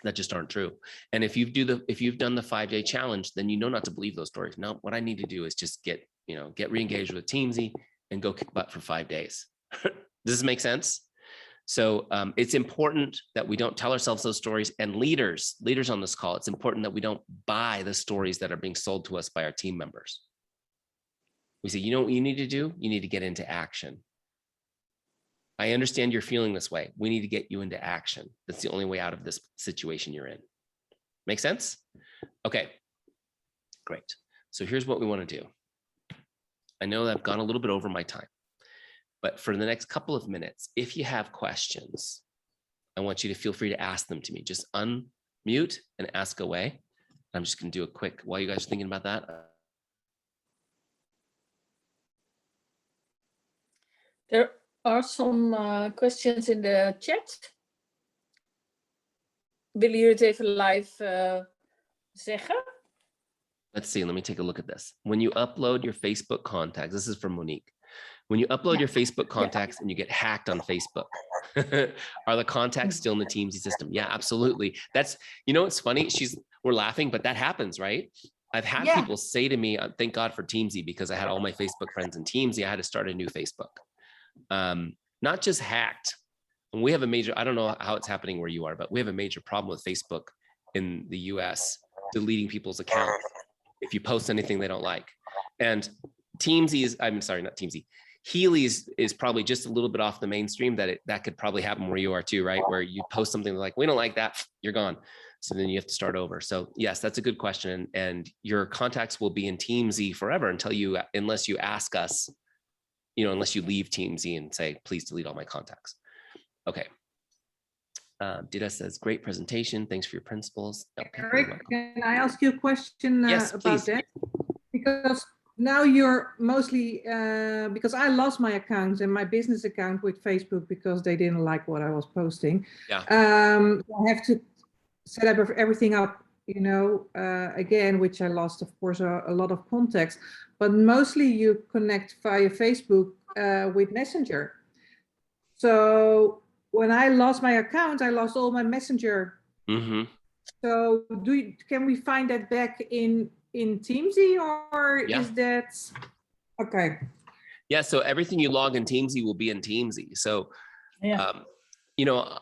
that just aren't true. And if you've done the 5-day challenge, then you know not to believe those stories. No, what I need to do is just get re-engaged with Teamzy and go kick butt for 5 days. Does this make sense? So it's important that we don't tell ourselves those stories, and leaders on this call, it's important that we don't buy the stories that are being sold to us by our team members. We say, you know what you need to do? You need to get into action. I understand you're feeling this way. We need to get you into action. That's the only way out of this situation you're in. Make sense? Okay, great. So here's what we want to do. I know that I've gone a little bit over my time, but for the next couple of minutes, if you have questions, I want you to feel free to ask them to me. Just unmute and ask away. I'm just going to do a quick, while you guys are thinking about that. There are some questions in the chat. Willen jullie het even live zeggen? Let's see, let me take a look at this. When you upload your Facebook contacts, this is from Monique. When you upload your Facebook contacts and you get hacked on Facebook, are the contacts still in the Teamzy system? Yeah, absolutely. That's, it's funny. We're laughing, but that happens, right? I've had people say to me, thank God for Teamzy, because I had all my Facebook friends in Teamzy. I had to start a new Facebook. Not just hacked. And we have a major, I don't know how it's happening where you are, but we have a major problem with Facebook in the US, deleting people's accounts if you post anything they don't like. And Teamzy is, I'm sorry, not Teamzy. Healy is probably just a little bit off the mainstream, that could probably happen where you are too, right? Where you post something like, we don't like that, you're gone. So then you have to start over. So yes, that's a good question. And your contacts will be in Teamzy forever unless you ask us, unless you leave Teamzy and say, please delete all my contacts. Okay. Dita says, great presentation. Thanks for your principles. Eric, can I ask you a question yes, about please. that? Because now you're mostly, because I lost my account and my business account with Facebook because they didn't like what I was posting. Yeah. I have to set up everything up, again, which I lost, of course, a lot of contacts, but mostly you connect via Facebook with Messenger. So when I lost my account, I lost all my Messenger. Mm-hmm. So can we find that back in in Teamzy, or Yeah. is that okay? Yeah, so everything you log in Teamzy will be in Teamzy. So, Yeah. you know,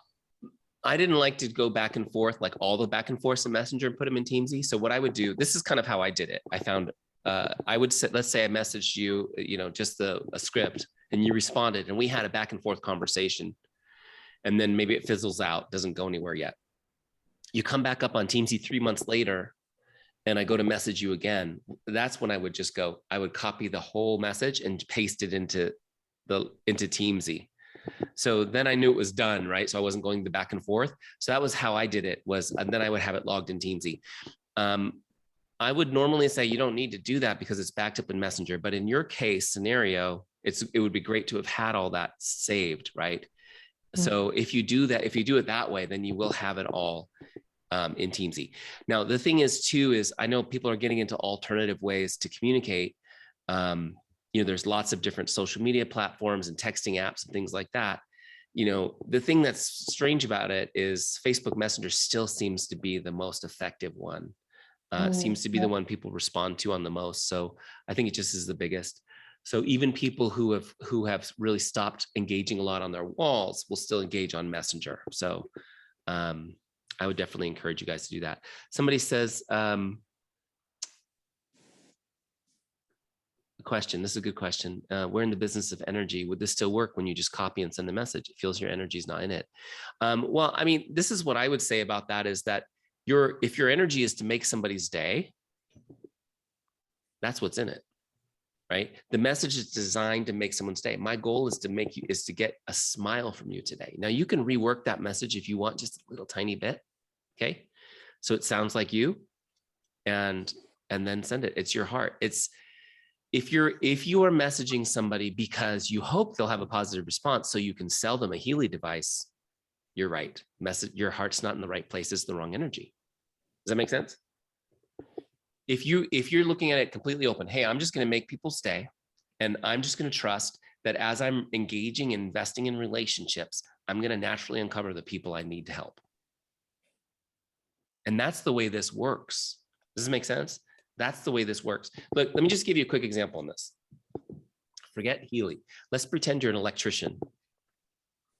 I didn't like to go back and forth, like all the back and forth in Messenger and put them in Teamzy. So what I would do, this is kind of how I did it. I found, I would say, let's say I messaged you, you know, just a script, and you responded, and we had a back and forth conversation. And then maybe it fizzles out, doesn't go anywhere yet. You come back up on Teamzy 3 months later, and I go to message you again. That's when I would just go, I would copy the whole message and paste it into Teamzy. So then I knew it was done, right? So I wasn't going the back and forth. So that was how I did it, and then I would have it logged in Teamzy. I would normally say you don't need to do that because it's backed up in Messenger, but in your case scenario, it would be great to have had all that saved, right? So if you do that, if you do it that way, then you will have it all in Teamzy. Now, the thing is too, is I know people are getting into alternative ways to communicate. You know, there's lots of different social media platforms and texting apps and things like that. You know, the thing that's strange about it is Facebook Messenger still seems to be the most effective one. Seems to be the one people respond to on the most. So I think it just is the biggest. So even people who have really stopped engaging a lot on their walls will still engage on Messenger. So I would definitely encourage you guys to do that. Somebody says, question, this is a good question. We're in the business of energy. Would this still work when you just copy and send the message? It feels your energy is not in it. Well, I mean, this is what I would say about that is that if your energy is to make somebody's day, that's what's in it, right? The message is designed to make someone's day. My goal is to get a smile from you today. Now you can rework that message if you want, just a little tiny bit. Okay. So it sounds like you, and then send it. It's your heart. If you are messaging somebody because you hope they'll have a positive response so you can sell them a Healy device, you're right. Your heart's not in the right place. It's the wrong energy. Does that make sense? If you're looking at it completely open, hey, I'm just going to make people stay, and I'm just going to trust that as I'm engaging and investing in relationships, I'm going to naturally uncover the people I need to help. And that's the way this works. Does this make sense? That's the way this works. Look, let me just give you a quick example on this. Forget Healy. Let's pretend you're an electrician.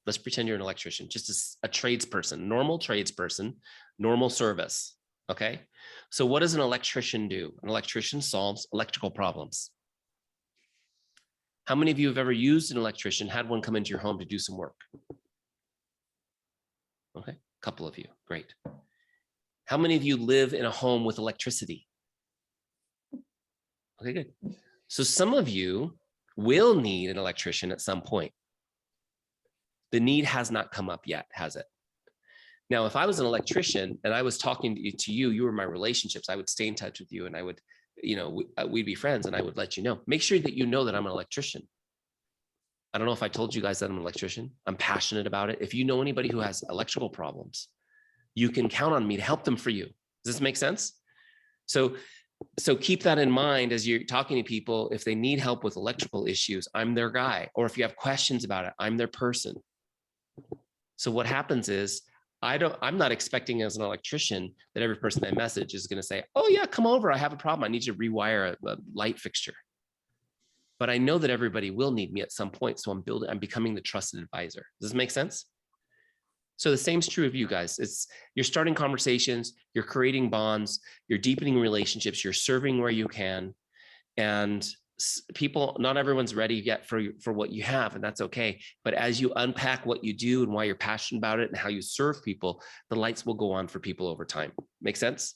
Let's pretend you're an electrician, just a tradesperson, normal tradesperson, normal service. Okay. So what does an electrician do? An electrician solves electrical problems. How many of you have ever used an electrician, had one come into your home to do some work? Okay. A couple of you. Great. How many of you live in a home with electricity? Okay, good. So some of you will need an electrician at some point. The need has not come up yet, has it? Now, if I was an electrician and I was talking to you, you were my relationships, I would stay in touch with you, and I would, you know, we'd be friends, and I would let you know. Make sure that you know that I'm an electrician. I don't know if I told you guys that I'm an electrician. I'm passionate about it. If you know anybody who has electrical problems, you can count on me to help them for you. Does this make sense? So keep that in mind as you're talking to people. If they need help with electrical issues, I'm their guy. Or if you have questions about it, I'm their person. So what happens is, I'm not expecting as an electrician that every person I message is going to say, oh yeah, come over, I have a problem, I need you to rewire a light fixture. But I know that everybody will need me at some point. So I'm becoming the trusted advisor. Does this make sense? So the same is true of you guys. You're starting conversations, you're creating bonds, you're deepening relationships, you're serving where you can. And people, not everyone's ready yet for what you have, and that's okay. But as you unpack what you do and why you're passionate about it and how you serve people, the lights will go on for people over time. Make sense?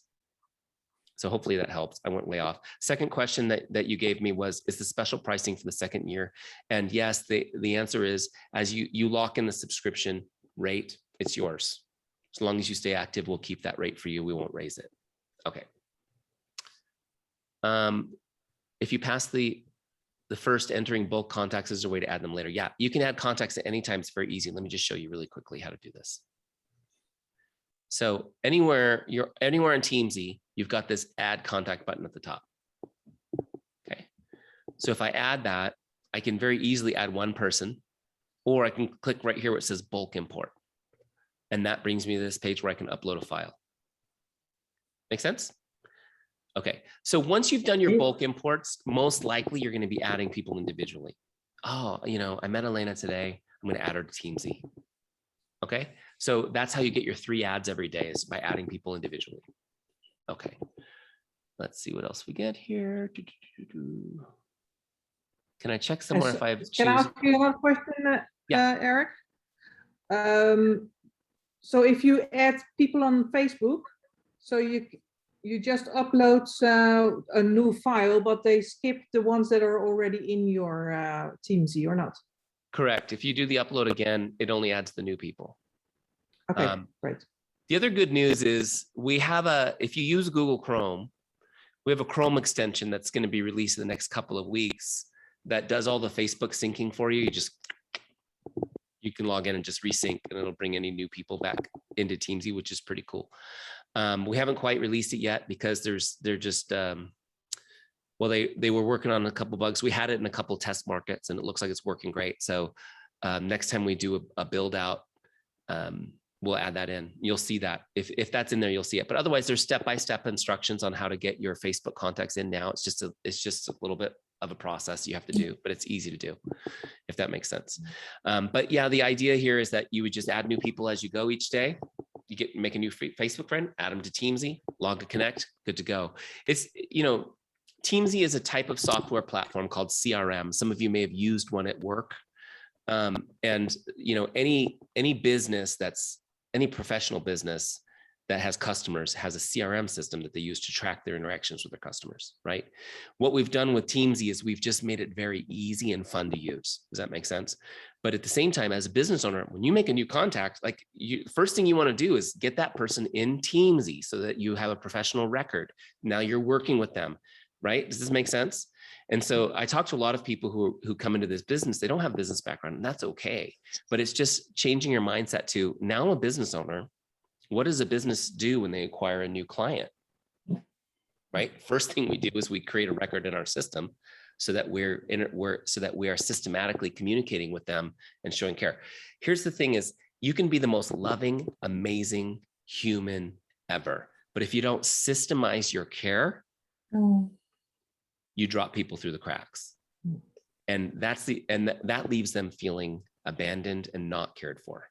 So hopefully that helps. I went way off. Second question that you gave me was, is the special pricing for the second year? And yes, the answer is, as you lock in the subscription rate, it's yours. As long as you stay active, we'll keep that rate for you. We won't raise it. Okay. If you pass the first, entering bulk contacts is a way to add them later. Yeah, you can add contacts at any time. It's very easy. Let me just show you really quickly how to do this. So anywhere in Teamzy, you've got this add contact button at the top. Okay. So if I add that, I can very easily add one person, or I can click right here where it says bulk import. And that brings me to this page where I can upload a file. Make sense? Okay, so once you've done your bulk imports, most likely you're going to be adding people individually. Oh, I met Elena today. I'm going to add her to Teamzy. Okay, so that's how you get your 3 ads every day, is by adding people individually. Okay, let's see what else we get here. Can I check somewhere if I've Can I ask you another question, Eric? So if you add people on Facebook, so you just upload a new file, but they skip the ones that are already in your Teamzy, or not? Correct. If you do the upload again, it only adds the new people. Okay, great. The other good news is if you use Google Chrome, we have a Chrome extension that's going to be released in the next couple of weeks that does all the Facebook syncing for you. You can log in and just resync, and it'll bring any new people back into Teamzy, which is pretty cool. We haven't quite released it yet because they're just, they were working on a couple bugs. We had it in a couple test markets, and it looks like it's working great. So next time we do a build out, we'll add that in. You'll see that. If that's in there, you'll see it. But otherwise, there's step-by-step instructions on how to get your Facebook contacts in now. It's just a little bit of a process you have to do, but it's easy to do, if that makes sense. But yeah, the idea here is that you would just add new people as you go each day. You make a new Facebook friend, add them to Teamzy, log to connect, good to go. It's, Teamzy is a type of software platform called CRM. Some of you may have used one at work. And any business any professional business that has customers has a CRM system that they use to track their interactions with their customers, right? What we've done with Teamzy is we've just made it very easy and fun to use. Does that make sense? But at the same time, as a business owner, when you make a new contact, first thing you want to do is get that person in Teamzy so that you have a professional record. Now you're working with them, right? Does this make sense? And so I talk to a lot of people who come into this business, they don't have business background, and that's okay. But it's just changing your mindset to, now I'm a business owner. What does a business do when they acquire a new client? Right? First thing we do is we create a record in our system so that we are systematically communicating with them and showing care. Here's the thing is, you can be the most loving, amazing human ever. But if you don't systemize your care, you drop people through the cracks. And that leaves them feeling abandoned and not cared for.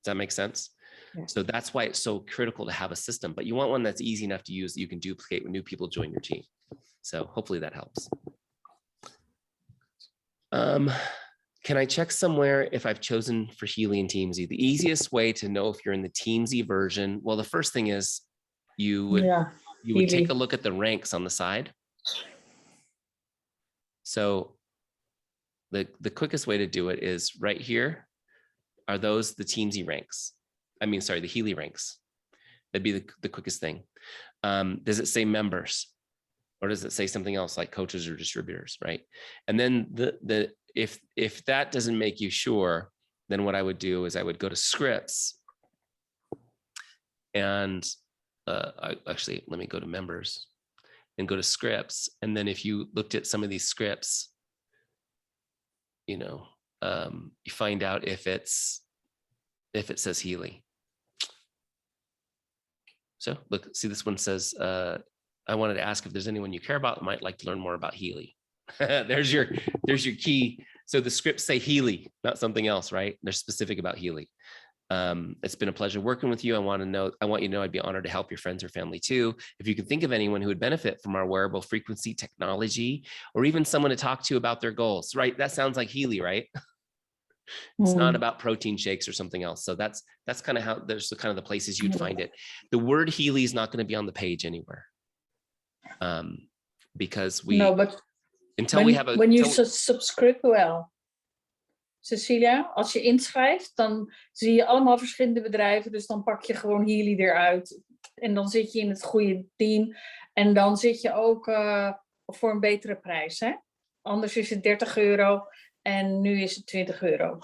Does that make sense? Yeah. So that's why it's so critical to have a system, but you want one that's easy enough to use that you can duplicate when new people join your team. So hopefully that helps. Can I check somewhere if I've chosen for Healy and Teamzy? The easiest way to know if you're in the Teamzy version, well, the first thing is you would take a look at the ranks on the side. So the quickest way to do it is right here. Are those the Teamzy ranks? I mean, sorry, the Healy ranks. That'd be the quickest thing. Does it say members, or does it say something else like coaches or distributors, right? And then if that doesn't make you sure, then what I would do is I would go to Scripps, and actually, let me go to members and go to Scripps. And then if you looked at some of these Scripts, you find out if it says Healy. So look, see, this one says, I wanted to ask if there's anyone you care about that might like to learn more about Healy. there's your key. So the Scripts say Healy, not something else, right? They're specific about Healy. It's been a pleasure working with you. I want you to know I'd be honored to help your friends or family too. If you can think of anyone who would benefit from our wearable frequency technology, or even someone to talk to about their goals, right? That sounds like Healy, right? It's not about protein shakes or something else. So that's kind of how there's the places you'd find it. The word Healy is not going to be on the page anywhere. Because we, no, but until we have a, when you subscribe wel. Cecilia, als je inschrijft, dan zie je allemaal verschillende bedrijven. Dus dan pak je gewoon Healy eruit. En dan zit je in het goede team. En dan zit je ook voor een betere prijs. Hè? Anders is het €30 en nu is het €20.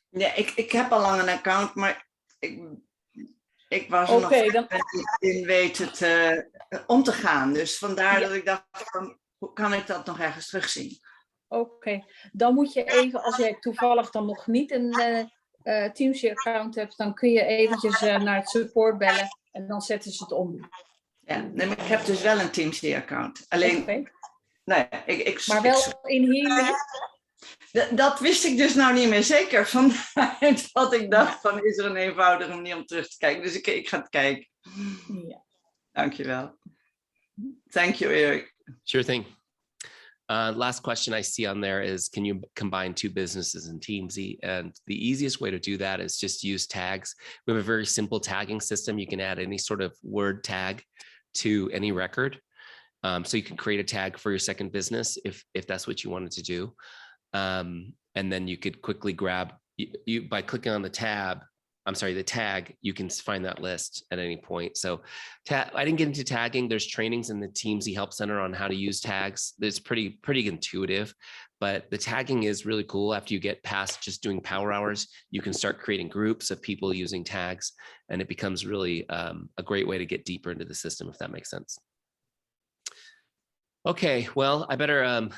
Ja, ik heb al lang een account, maar ik was er nog in weten om te gaan. Dus vandaar dat ik dacht, hoe kan ik dat nog ergens terugzien? Oké, dan moet je even, als jij toevallig dan nog niet een Teamzy account hebt, dan kun je eventjes naar het support bellen en dan zetten ze het om. Ja, nee, maar ik heb dus wel een Teamzy-account. Alleen, Oké. nou ja, ik Maar wel in Healy? dat wist ik dus nou niet meer zeker. Vandaar dat ik dacht van, is er een eenvoudige manier om terug te kijken? Dus ik ga het kijken. Ja. Dankjewel. Thank you, Eric. Sure thing. Last question I see on there is, can you combine two businesses in Teamzy? And the easiest way to do that is just use tags. We have a very simple tagging system. You can add any sort of word tag to any record. So you can create a tag for your second business if that's what you wanted to do. And then you could quickly grab, you by clicking on the tag, you can find that list at any point. So I didn't get into tagging. There's trainings in the Teamzy Help Center on how to use tags. It's pretty intuitive, but the tagging is really cool. After you get past just doing power hours, you can start creating groups of people using tags, and it becomes really a great way to get deeper into the system, if that makes sense. Okay, well, I better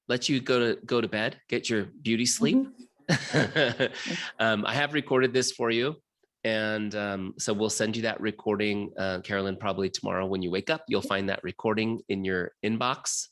let you go to bed, get your beauty sleep. Mm-hmm. I have recorded this for you, and so we'll send you that recording, Carolyn, probably tomorrow when you wake up. You'll find that recording in your inbox,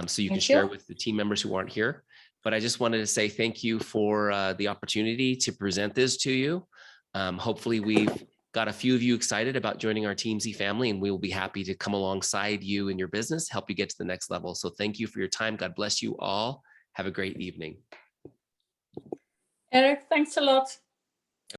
so you can share with the team members who aren't here. But I just wanted to say thank you for the opportunity to present this to you. Hopefully we've got a few of you excited about joining our Teamzy family, and we will be happy to come alongside you in your business, help you get to the next level. So thank you for your time. God bless you all. Have a great evening. Eric, thanks a lot.